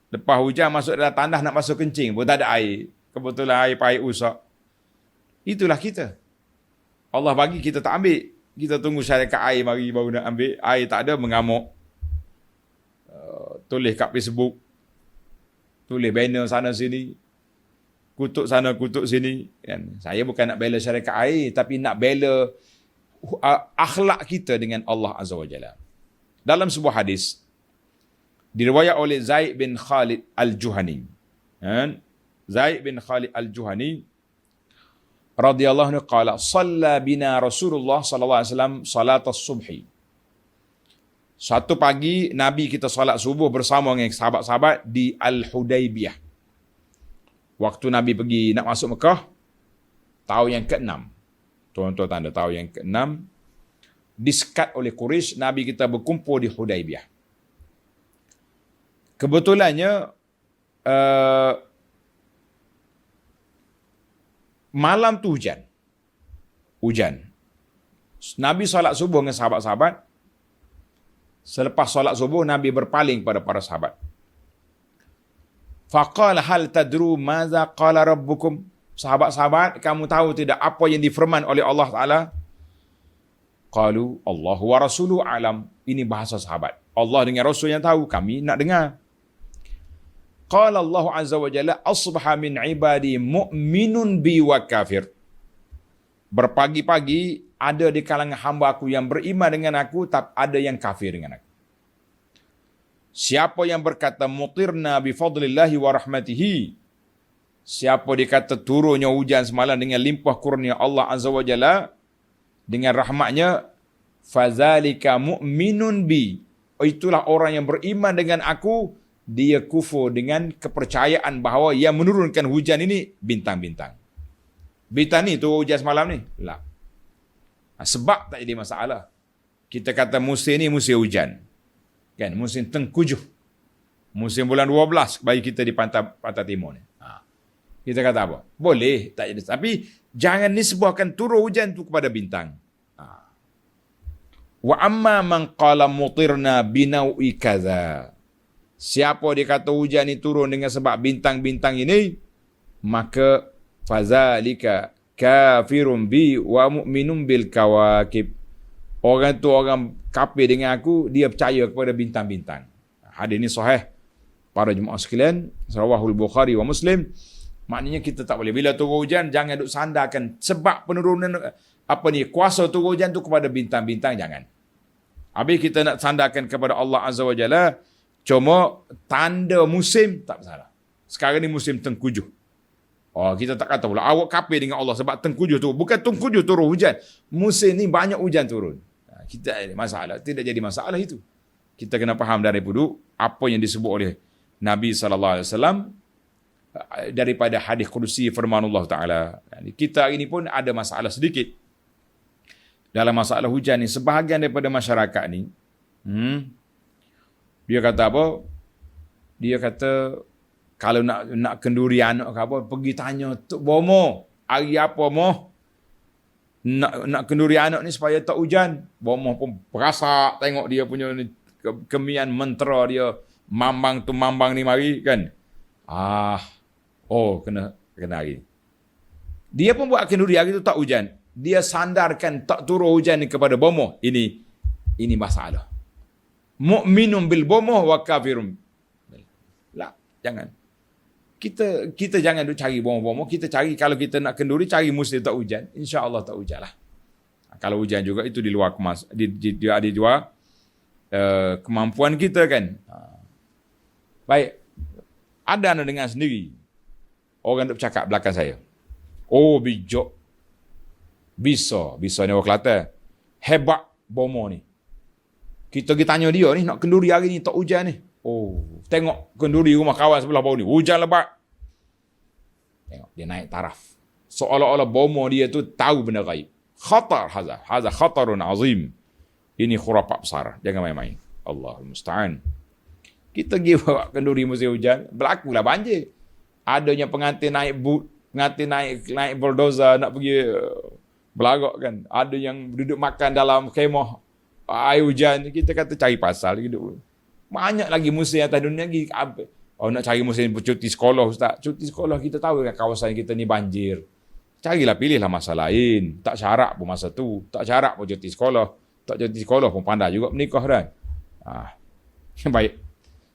Lepas hujan masuk dalam tanah nak masuk kencing pun tak ada air. Kebetulan air parit rusak. Itulah kita. Allah bagi, kita tak ambil. Kita tunggu syarikat air mari baru nak ambil. Air tak ada, mengamuk. Tulis kat Facebook. Tulis banner sana sini. Kutuk sana, kutuk sini. Kan? Saya bukan nak bela syarikat air, tapi nak bela akhlak kita dengan Allah Azza wa Jalla. Dalam sebuah hadis, diriwayat oleh Zaid bin Khalid Al-Juhani. Kan? Zaid bin Khalid Al-Juhani radhiyallahu anhu qala shalla bina Rasulullah sallallahu alaihi wasallam salat as-subhi. Satu pagi Nabi kita salat subuh bersama dengan sahabat-sahabat di Al-Hudaybiyah. Waktu Nabi pergi nak masuk Mekah tahun yang ke-6. Tuan-tuan tanda tahun yang ke-6 disekat oleh Quraisy, Nabi kita berkumpul di Hudaybiyah. Kebetulannya malam tu hujan. Nabi solat subuh dengan sahabat-sahabat. Selepas solat subuh, Nabi berpaling pada para sahabat. Faqala hal tadru maza qala rabbukum? Sahabat-sahabat, kamu tahu tidak apa yang difirman oleh Allah Ta'ala? Qalu Allahu wa rasuluhu alam. Ini bahasa sahabat. Allah dengan Rasul yang tahu, kami nak dengar. Qala Allah Azza wa Jalla asbaha min ibadi mu'minun bi wa kafir. Berpagi-pagi ada di kalangan hamba aku yang beriman dengan aku, tapi ada yang kafir dengan aku. Siapa yang berkata mutirna bi fadlillahi wa rahmatihi, siapa dikata turunnya hujan semalam dengan limpah kurnia Allah Azza wa Jalla dengan rahmatnya, fazalika mu'minun bi, itulah orang yang beriman dengan aku. Dia kufur dengan kepercayaan bahawa yang menurunkan hujan ini bintang-bintang. Bintang ni turun hujan semalam ni? Tak. Sebab tak jadi masalah. Kita kata musim ni musim hujan. Kan, musim tengkujuh. Musim bulan 12 bagi kita di pantai timur ni. Kita kata apa? Boleh, tak jadi. Tapi jangan nisbahkan turun hujan tu kepada bintang. Wa amma man qala mutirna binau'i kadza. Siapa dia kata hujan ni turun dengan sebab bintang-bintang ini, maka fazalika kafirun bi wa mu'minun bil kawakib. Orang tu orang kafir dengan aku, dia percaya kepada bintang-bintang. Hadis ini sahih para jemaah sekalian, rawahul Bukhari wa Muslim. Maknanya kita tak boleh bila turun hujan jangan duk sandarkan sebab penurunan kuasa turun hujan tu kepada bintang-bintang, jangan. Habis kita nak sandarkan kepada Allah Azza wa Jalla. Cuma tanda musim tak masalah. Sekarang ni musim tengkujuh. Kita tak kata pula awak kafir dengan Allah sebab tengkujuh tu. Bukan tengkujuh turun hujan. Musim ni banyak hujan turun. Kita masalah. Tidak jadi masalah itu. Kita kena faham daripada apa yang disebut oleh Nabi SAW daripada hadis Qudsi firman Allah Ta'ala. Kita hari ni pun ada masalah sedikit. Dalam masalah hujan ni, sebahagian daripada masyarakat ni, dia kata apa? Dia kata kalau nak kenduri anak ke apa, pergi tanya Tok Bomo, hari apa moh? Nak kenduri anak ni supaya tak hujan. Bomo pun perasak tengok dia punya kemian mentera dia, mambang tu mambang ni mari kan. Kena hari. Dia pun buat kenduri hari tu tak hujan. Dia sandarkan tak turun hujan ni kepada Bomo. Ini masalah. Mu'minun bil bomoh wa kafirun. Jangan. Kita jangan duk cari bomoh-bomoh. Kita cari, kalau kita nak kenduri, cari musim tak hujan. InsyaAllah tak hujan lah. Kalau hujan juga itu di luar di luar kemampuan kita kan. Baik. Ada anda dengar sendiri. Orang duk bercakap belakang saya. Bijak. Bisa ni orang Kelantan. Hebat bomoh ni. Kita pergi tanya dia ni, nak kenduri hari ni, tak hujan ni. Tengok kenduri rumah kawan sebelah bawah ni, hujan lebat. Tengok, dia naik taraf. Seolah-olah bomo dia tu tahu benda gaib. Khatar haza khatarun azim. Ini khurafat besar, jangan main-main. Allahul musta'an. Kita pergi bawa kenduri musim hujan, berlakulah banjir. Adanya pengantin naik naik bulldozer nak pergi belagak kan. Ada yang duduk makan dalam kemah air hujan, kita kata cari pasal hidup. Banyak lagi musim atas dunia lagi. Nak cari musim cuti sekolah, ustaz. Cuti sekolah kita tahu kan kawasan kita ni banjir. Carilah, pilihlah masa lain. Tak syarat pun masa tu. Tak syarat pun cuti sekolah. Tak cuti sekolah pun pandai juga menikah kan. Baik.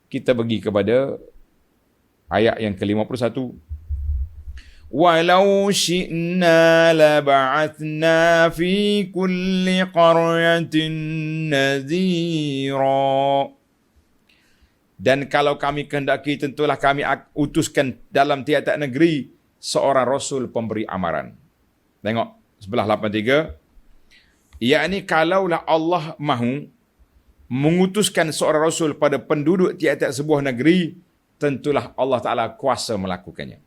Kita pergi kepada ayat yang ke-51. Walau syi'na laba'athna fi kulli qaryatin nadhira. Dan kalau kami kehendaki, tentulah kami utuskan dalam tiap-tiap negeri seorang Rasul pemberi amaran. Tengok sebelah 83. Yakni kalaulah Allah mahu mengutuskan seorang Rasul pada penduduk tiap-tiap sebuah negeri, tentulah Allah Ta'ala kuasa melakukannya.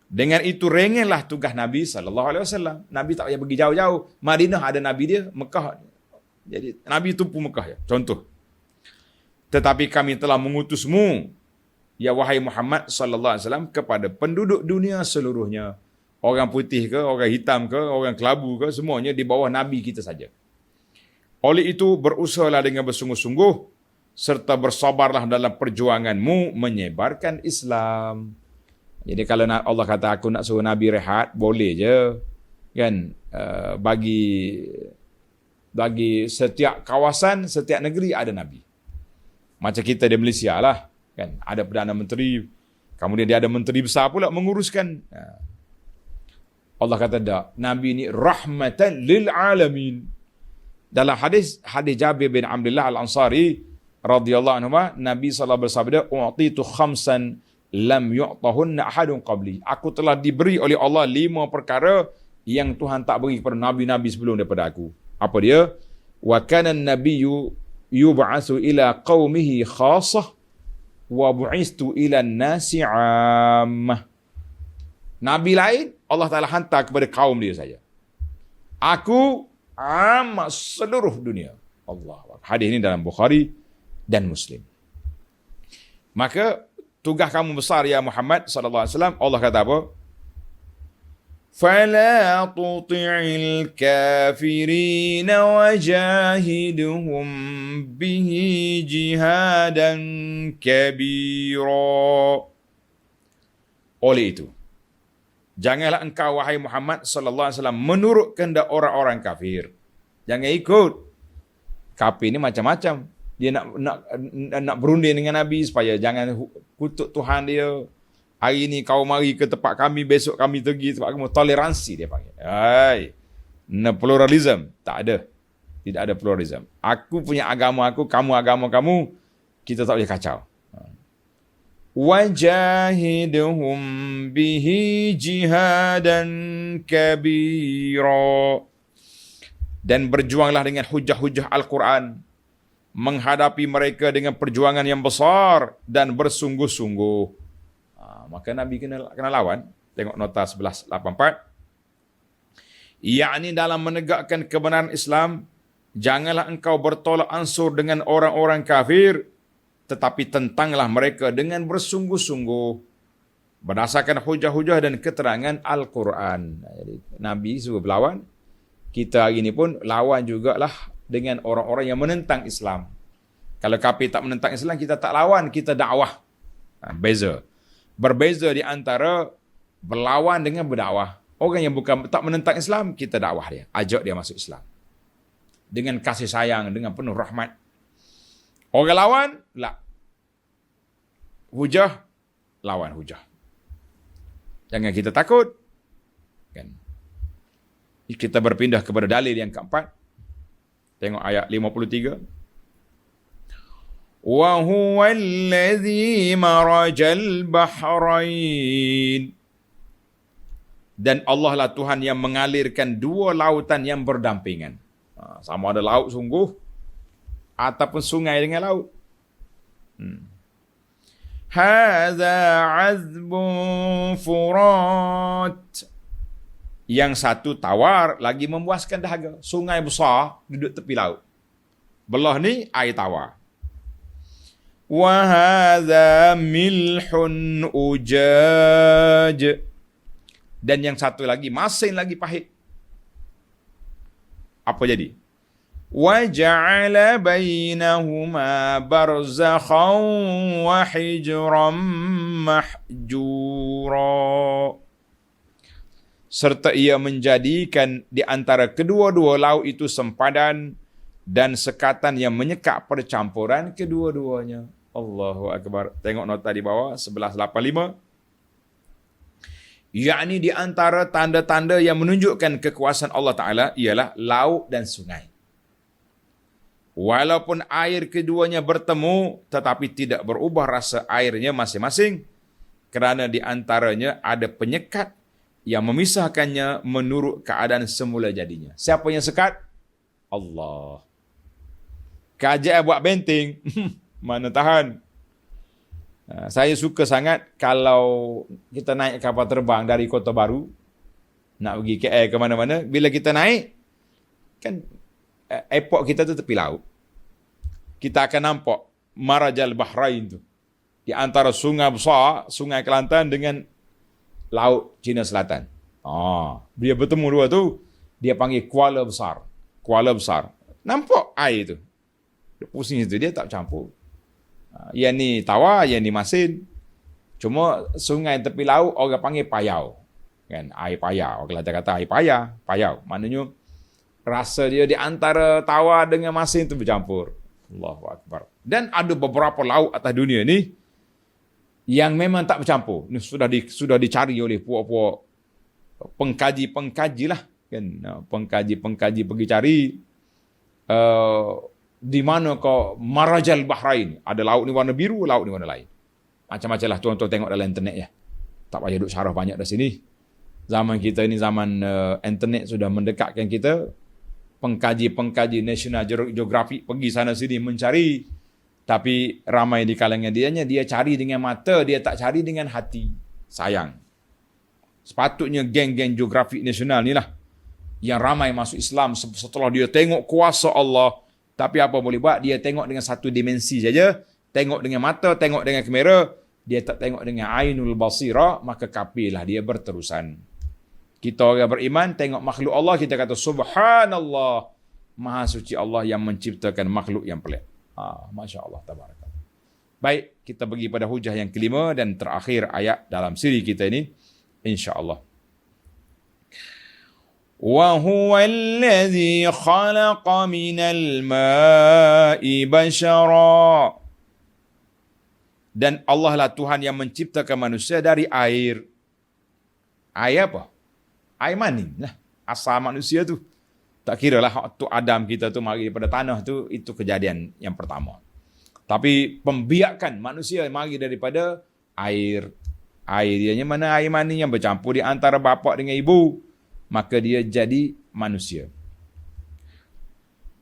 Dengan itu ringanlah tugas Nabi SAW. Nabi tak payah pergi jauh-jauh. Madinah ada Nabi dia, Mekah. Jadi Nabi tumpu Mekah. Ya. Contoh. Tetapi kami telah mengutusmu, ya wahai Muhammad SAW, kepada penduduk dunia seluruhnya. Orang putih ke, orang hitam ke, orang kelabu ke, semuanya di bawah Nabi kita saja. Oleh itu, berusahalah dengan bersungguh-sungguh, serta bersabarlah dalam perjuanganmu menyebarkan Islam. Jadi kalau Allah kata aku nak suruh Nabi rehat, boleh je. Kan? Bagi setiap kawasan, setiap negeri ada Nabi. Macam kita di Malaysia lah. Kan? Ada Perdana Menteri. Kemudian dia ada Menteri besar pula menguruskan. Allah kata tak. Nabi ni rahmatan lil alamin. Dalam hadis Jabir bin Abdullah Al-Ansari radhiyallahu anhu, Nabi SAW bersabda, "U'titu khamsan lam yu'tahunna ahadun qabli." Aku telah diberi oleh Allah 5 perkara yang Tuhan tak beri kepada nabi-nabi sebelum daripada aku. Apa dia? Wa kana an-nabiyyu yub'atsu ila qaumihi khassah wa bu'istu ila an-nasi 'ammah. Nabi lain Allah Ta'ala hantar kepada kaum dia saja. Aku amat seluruh dunia. Allah. Hadis ini dalam Bukhari dan Muslim. Maka tugas kamu besar ya Muhammad sallallahu alaihi wasallam. Allah kata apa? Fala tuti'il kafirin wajahidhum bihi jihadan kabira. Oleh itu, janganlah engkau wahai Muhammad sallallahu alaihi wasallam menurut kehendak orang-orang kafir. Jangan ikut. Kafir ini macam-macam. Dia nak berunding dengan Nabi supaya jangan kutuk Tuhan dia. Hari ni kau mari ke tempat kami, besok kami pergi tempat kamu. Toleransi dia panggil. Pluralism. Tak ada. Tidak ada pluralism. Aku punya agama aku, kamu agama kamu. Kita tak boleh kacau. Wajahidhum bihi jihadan kabira. Dan berjuanglah dengan hujah-hujah Al-Quran. Menghadapi mereka dengan perjuangan yang besar dan bersungguh-sungguh. Maka Nabi kena lawan. Tengok nota 1184. Yakni dalam menegakkan kebenaran Islam, janganlah engkau bertolak ansur dengan orang-orang kafir, tetapi tentanglah mereka dengan bersungguh-sungguh berdasarkan hujah-hujah dan keterangan Al-Quran. Jadi Nabi suruh berlawan. Kita hari ini pun lawan jugalah dengan orang-orang yang menentang Islam. Kalau kafir tak menentang Islam, kita tak lawan, kita dakwah. Beza. Berbeza di antara berlawan dengan berdakwah. Orang yang bukan tak menentang Islam, kita dakwah dia. Ajak dia masuk Islam. Dengan kasih sayang, dengan penuh rahmat. Orang lawan, lah. Hujah, lawan hujah. Jangan kita takut. Kan? Kita berpindah kepada dalil yang keempat. Tengok ayat 53. Wa huwa alladhi marajal bahrain. Dan Allah lah Tuhan yang mengalirkan 2 lautan yang berdampingan. Sama ada laut sungguh ataupun sungai dengan laut. Hadza 'azbun furat. Yang satu tawar lagi memuaskan dahaga. Sungai besar duduk tepi laut. Belah ni air tawar. Wa hadza milhun ujaj. Dan yang satu lagi masin lagi pahit. Apa jadi? Wa ja'ala bainahuma barzakhan wa hijran mahjura. Serta ia menjadikan di antara kedua-dua laut itu sempadan dan sekatan yang menyekat percampuran kedua-duanya. Allahu Akbar. Tengok nota di bawah 1185. Yakni di antara tanda-tanda yang menunjukkan kekuasaan Allah Ta'ala ialah laut dan sungai. Walaupun air keduanya bertemu, tetapi tidak berubah rasa airnya masing-masing, kerana di antaranya ada penyekat yang memisahkannya menurut keadaan semula jadinya. Siapa yang sekat? Allah. Kerajaan buat benteng, mana tahan. Saya suka sangat kalau kita naik kapal terbang dari Kota Baru, nak pergi KL ke mana-mana, bila kita naik, kan airport kita tu tepi laut. Kita akan nampak Marajal Bahrain tu. Di antara sungai besar, Sungai Kelantan dengan Laut Cina Selatan. Dia bertemu dua tu, dia panggil Kuala Besar. Kuala Besar. Nampak air tu. Dia pusing itu, dia tak campur. Yang ni tawar, yang ni masin. Cuma sungai tepi laut, orang panggil payau. Kan? Air payau. Orang Kelantan kata air payau. Maknanya, rasa dia di antara tawar dengan masin tu bercampur. Allahu Akbar. Dan ada beberapa laut atas dunia ni yang memang tak bercampur. Ini sudah dicari oleh puak-puak pengkaji lah, kan? Pengkaji pergi cari di mana kau Marajal Bahrain. Ada laut ni warna biru, laut ni warna lain. Macam-macam lah tuan-tuan tengok dalam internet ya. Tak payah duk syarah banyak dah sini. Zaman kita ni zaman internet sudah mendekatkan kita. Pengkaji National Geographic pergi sana sini mencari, tapi ramai di kalangan dia cari dengan mata, dia tak cari dengan hati. Sayang. Sepatutnya geng-geng geografik nasional ni lah yang ramai masuk Islam setelah dia tengok kuasa Allah. Tapi apa boleh buat, dia tengok dengan satu dimensi saja, tengok dengan mata, tengok dengan kamera, dia tak tengok dengan ainul basira, maka kafirlah dia berterusan. Kita orang beriman, tengok makhluk Allah, kita kata subhanallah, maha suci Allah yang menciptakan makhluk yang pelik. Masya Allah, tabarakallah. Baik, kita pergi pada hujah yang kelima dan terakhir ayat dalam siri kita ini, insya-Allah. Wa huwa alladhi khalaqa minal ma'i bashara. Dan Allah lah Tuhan yang menciptakan manusia dari air. Air apa? Air mani lah. Asal manusia tu. Tak kira lah waktu Adam kita tu mari daripada tanah tu, itu kejadian yang pertama. Tapi pembiakan manusia mari daripada air. Air dia mana air mani yang bercampur di antara bapa dengan ibu. Maka dia jadi manusia.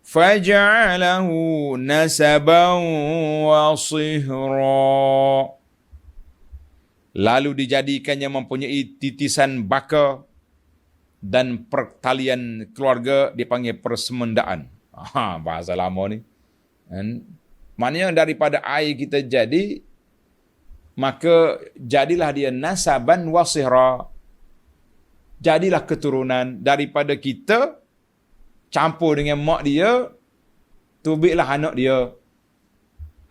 Faja'alahu nasaban wa sihra. Lalu dijadikannya mempunyai titisan baka dan pertalian keluarga dipanggil persemendaan. Bahasa lama ni. Maknanya daripada air kita jadi, maka jadilah dia nasaban wa sihra. Jadilah keturunan daripada kita, campur dengan mak dia, tubiklah anak dia.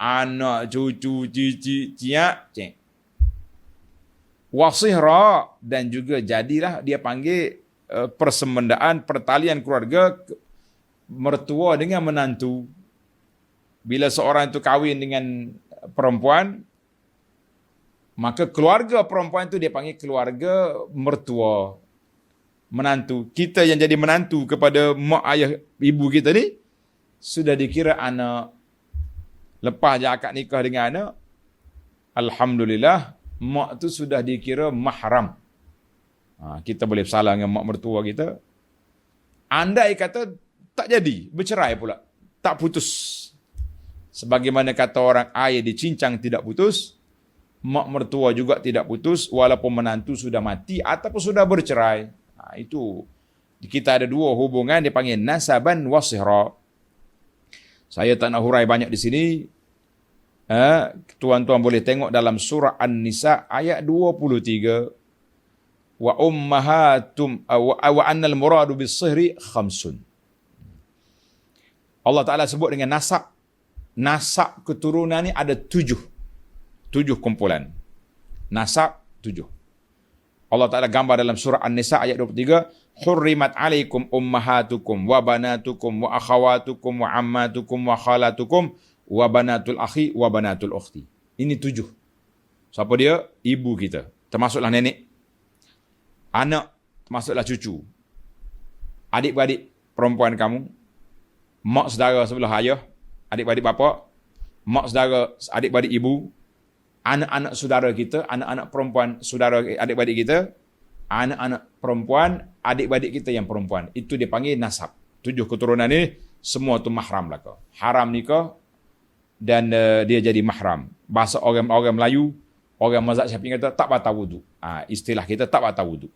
Anak, cucu, cici, ciak, cik. Wasihra, dan juga jadilah dia panggil persemendaan, pertalian keluarga, mertua dengan menantu. Bila seorang itu kahwin dengan perempuan, maka keluarga perempuan itu dia panggil keluarga mertua, menantu. Kita yang jadi menantu kepada mak ayah ibu kita ni, sudah dikira anak. Lepas je akad nikah dengan anak, alhamdulillah, mak tu sudah dikira mahram. Kita boleh bersalah dengan mak mertua kita. Andai kata tak jadi, bercerai pula, tak putus. Sebagaimana kata orang, air dicincang tidak putus, mak mertua juga tidak putus, walaupun menantu sudah mati ataupun sudah bercerai. Itu kita ada dua hubungan dipanggil nasaban wasihra. Saya tak nak hurai banyak di sini. Tuan-tuan boleh tengok dalam surah An-Nisa ayat 23. Wa ummahatum wa annal muradu bis-sihri khamsun. Allah Ta'ala sebut dengan nasab. Nasab keturunan ni ada 7 kumpulan. Nasab 7. Allah Ta'ala gambar dalam surah An-Nisa ayat 23. Hurrimat alaikum ummahatukum wa banatukum wa akhawatukum wa ammatukum wa khalatukum wa banatul akhi wa banatul ukhti. Ini 7. Siapa dia? Ibu kita. Termasuklah nenek. Anak, termasuklah cucu. Adik-beradik perempuan kamu. mak saudara sebelah ayah, adik-beradik bapa, mak saudara adik-beradik ibu, anak-anak saudara kita, anak-anak perempuan saudara adik-beradik kita, anak-anak perempuan adik-beradik kita yang perempuan. Itu dipanggil nasab. 7 keturunan ni semua tu mahram lah kau. Haram nikah dan dia jadi mahram. Bahasa orang Melayu, orang mazhab Syafi'i kata tak batal wuduk. Istilah kita tak batal wuduk.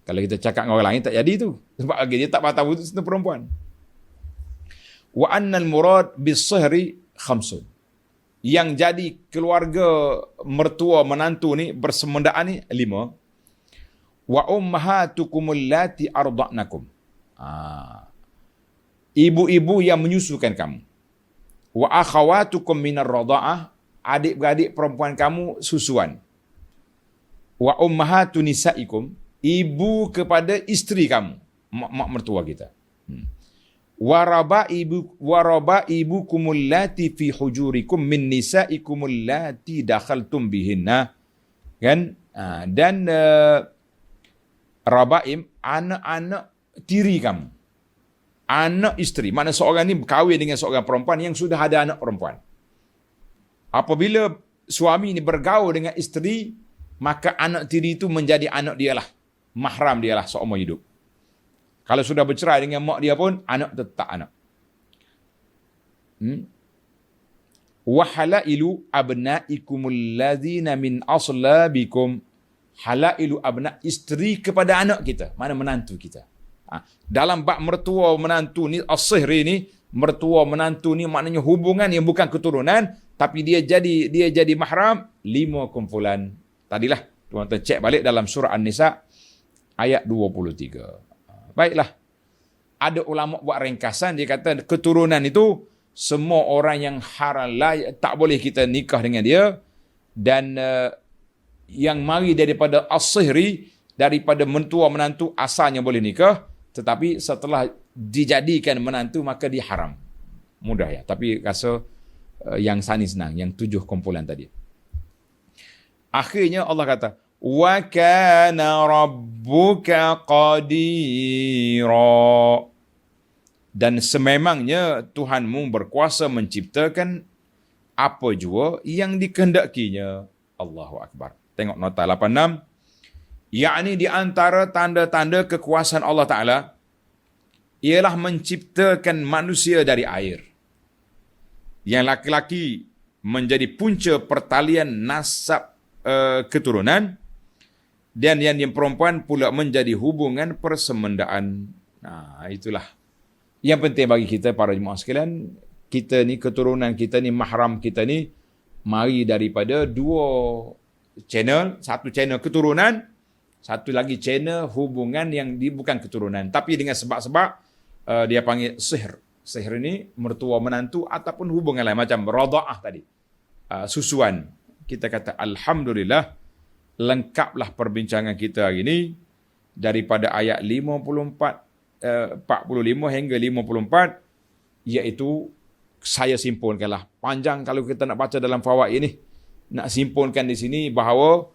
Kalau kita cakap dengan orang lain tak jadi tu. Sebab lagi dia tak batal wuduk itu perempuan. Wa annal murad bis-sihri khamsun. Yang jadi keluarga mertua menantu ni bersemendaan ni 5. Wa ummahatukum allati arda'nakum. Ibu-ibu yang menyusukan kamu. Wa akhawatukum minar rada'ah, adik-beradik perempuan kamu susuan. Wa ummahatu nisaikum, ibu kepada isteri kamu, mak mertua kita. Wa rabaibukum allati fi hujurikum min nisaikum allati dakhaltum bihinna. Kan? Dan rabaim, anak-anak tiri kamu. Anak isteri. Maknanya seorang ni berkahwin dengan seorang perempuan yang sudah ada anak perempuan. Apabila suami ni bergaul dengan isteri, maka anak tiri itu menjadi anak dia lah. Mahram dia lah seumur hidup. Kalau sudah bercerai dengan mak dia pun, anak tetap anak. Wa halailu abnaikumul ladzina min aslabikum. Halailu abna, isteri kepada anak kita. Mana menantu kita. Dalam bab mertua menantu ni, as-sihri ni, mertua menantu ni maknanya hubungan yang bukan keturunan, tapi dia jadi mahram 5 kumpulan. Tadilah tuan-tuan cek balik dalam surah An-Nisa ayat 23. Baiklah. Ada ulama buat ringkasan, dia kata keturunan itu semua orang yang haram tak boleh kita nikah dengan dia, dan yang mari daripada as-sihri, daripada mentua menantu asalnya boleh nikah, tetapi setelah dijadikan menantu maka dia haram. Mudah ya, tapi rasa yang sani senang, yang 7 kumpulan tadi. Akhirnya Allah kata, wa kana rabbuka qadira. Dan sememangnya Tuhanmu berkuasa menciptakan apa jua yang dikehendakinya. Allahu Akbar. Tengok nota 86. Yakni di antara tanda-tanda kekuasaan Allah Ta'ala ialah menciptakan manusia dari air. Yang laki-laki menjadi punca pertalian nasab keturunan, dan yang perempuan pula menjadi hubungan persemendaan. Itulah yang penting bagi kita para jemaah sekalian. Kita ni, keturunan kita ni, mahram kita ni, mari daripada 2 channel. Satu channel keturunan, satu lagi channel hubungan yang bukan keturunan. Tapi dengan sebab-sebab dia panggil sihr. Sihr ini mertua menantu ataupun hubungan lain. Macam rada'ah tadi. Susuan. Kita kata Alhamdulillah, lengkaplah perbincangan kita hari ini. Daripada ayat 45 hingga 54. Iaitu saya simpunkanlah. Panjang kalau kita nak baca dalam fawaid ini. Nak simpunkan di sini bahawa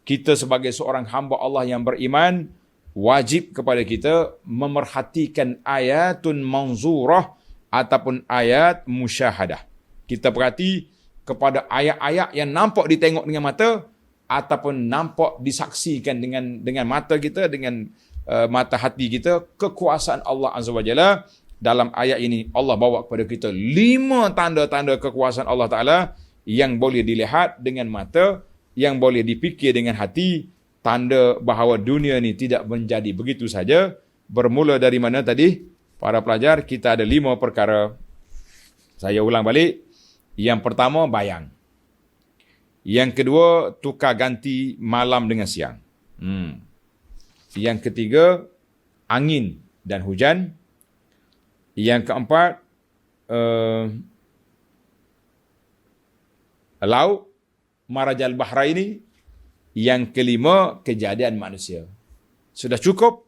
kita sebagai seorang hamba Allah yang beriman, wajib kepada kita memerhatikan ayatun manzurah ataupun ayat musyahadah. Kita perhati kepada ayat-ayat yang nampak ditengok dengan mata ataupun nampak disaksikan dengan mata kita, dengan mata hati kita, kekuasaan Allah Azza wa Jalla. Dalam ayat ini Allah bawa kepada kita 5 tanda-tanda kekuasaan Allah Ta'ala yang boleh dilihat dengan mata, yang boleh dipikir dengan hati, tanda bahawa dunia ni tidak menjadi begitu saja. Bermula dari mana tadi? Para pelajar, kita ada 5 perkara. Saya ulang balik. Yang pertama, bayang. Yang kedua, tukar ganti malam dengan siang. Yang ketiga, angin dan hujan. Yang keempat, laut, Marajal Bahraini. Yang kelima, kejadian manusia. Sudah cukup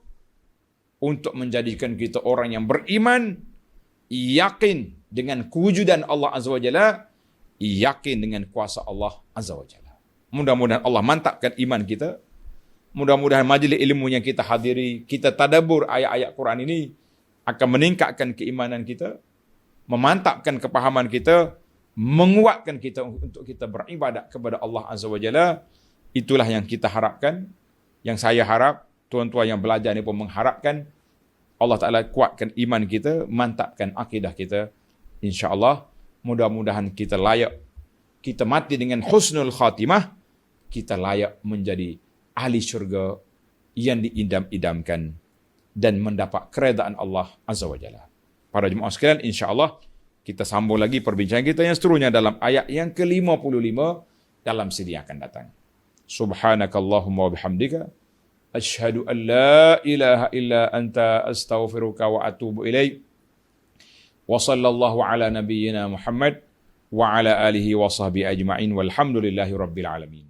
untuk menjadikan kita orang yang beriman, yakin dengan kewujudan Allah Azza wa Jalla, yakin dengan kuasa Allah Azza wa Jalla. Mudah-mudahan Allah mantapkan iman kita. Mudah-mudahan majlis ilmu yang kita hadiri, kita tadabbur ayat-ayat Quran ini akan meningkatkan keimanan kita, memantapkan kepahaman kita, menguatkan kita untuk kita beribadat kepada Allah Azza wa Jalla. Itulah yang kita harapkan, yang saya harap, tuan-tuan yang belajar ni pun mengharapkan. Allah Ta'ala kuatkan iman kita, mantapkan akidah kita. InsyaAllah, mudah-mudahan kita layak, kita mati dengan husnul khatimah, kita layak menjadi ahli syurga yang diidam-idamkan dan mendapat keredaan Allah Azza wa Jalla. Para jemaah sekalian, insyaAllah kita sambung lagi perbincangan kita yang seterusnya dalam ayat yang ke-55 dalam sidi yang akan datang. Subhanakallahumma wa bihamdika asyhadu an la ilaha illa anta astaghfiruka wa atubu ilaik. Wa sallallahu ala nabiyyina Muhammad wa ala alihi wa sahbihi ajma'in walhamdulillahi rabbil alamin.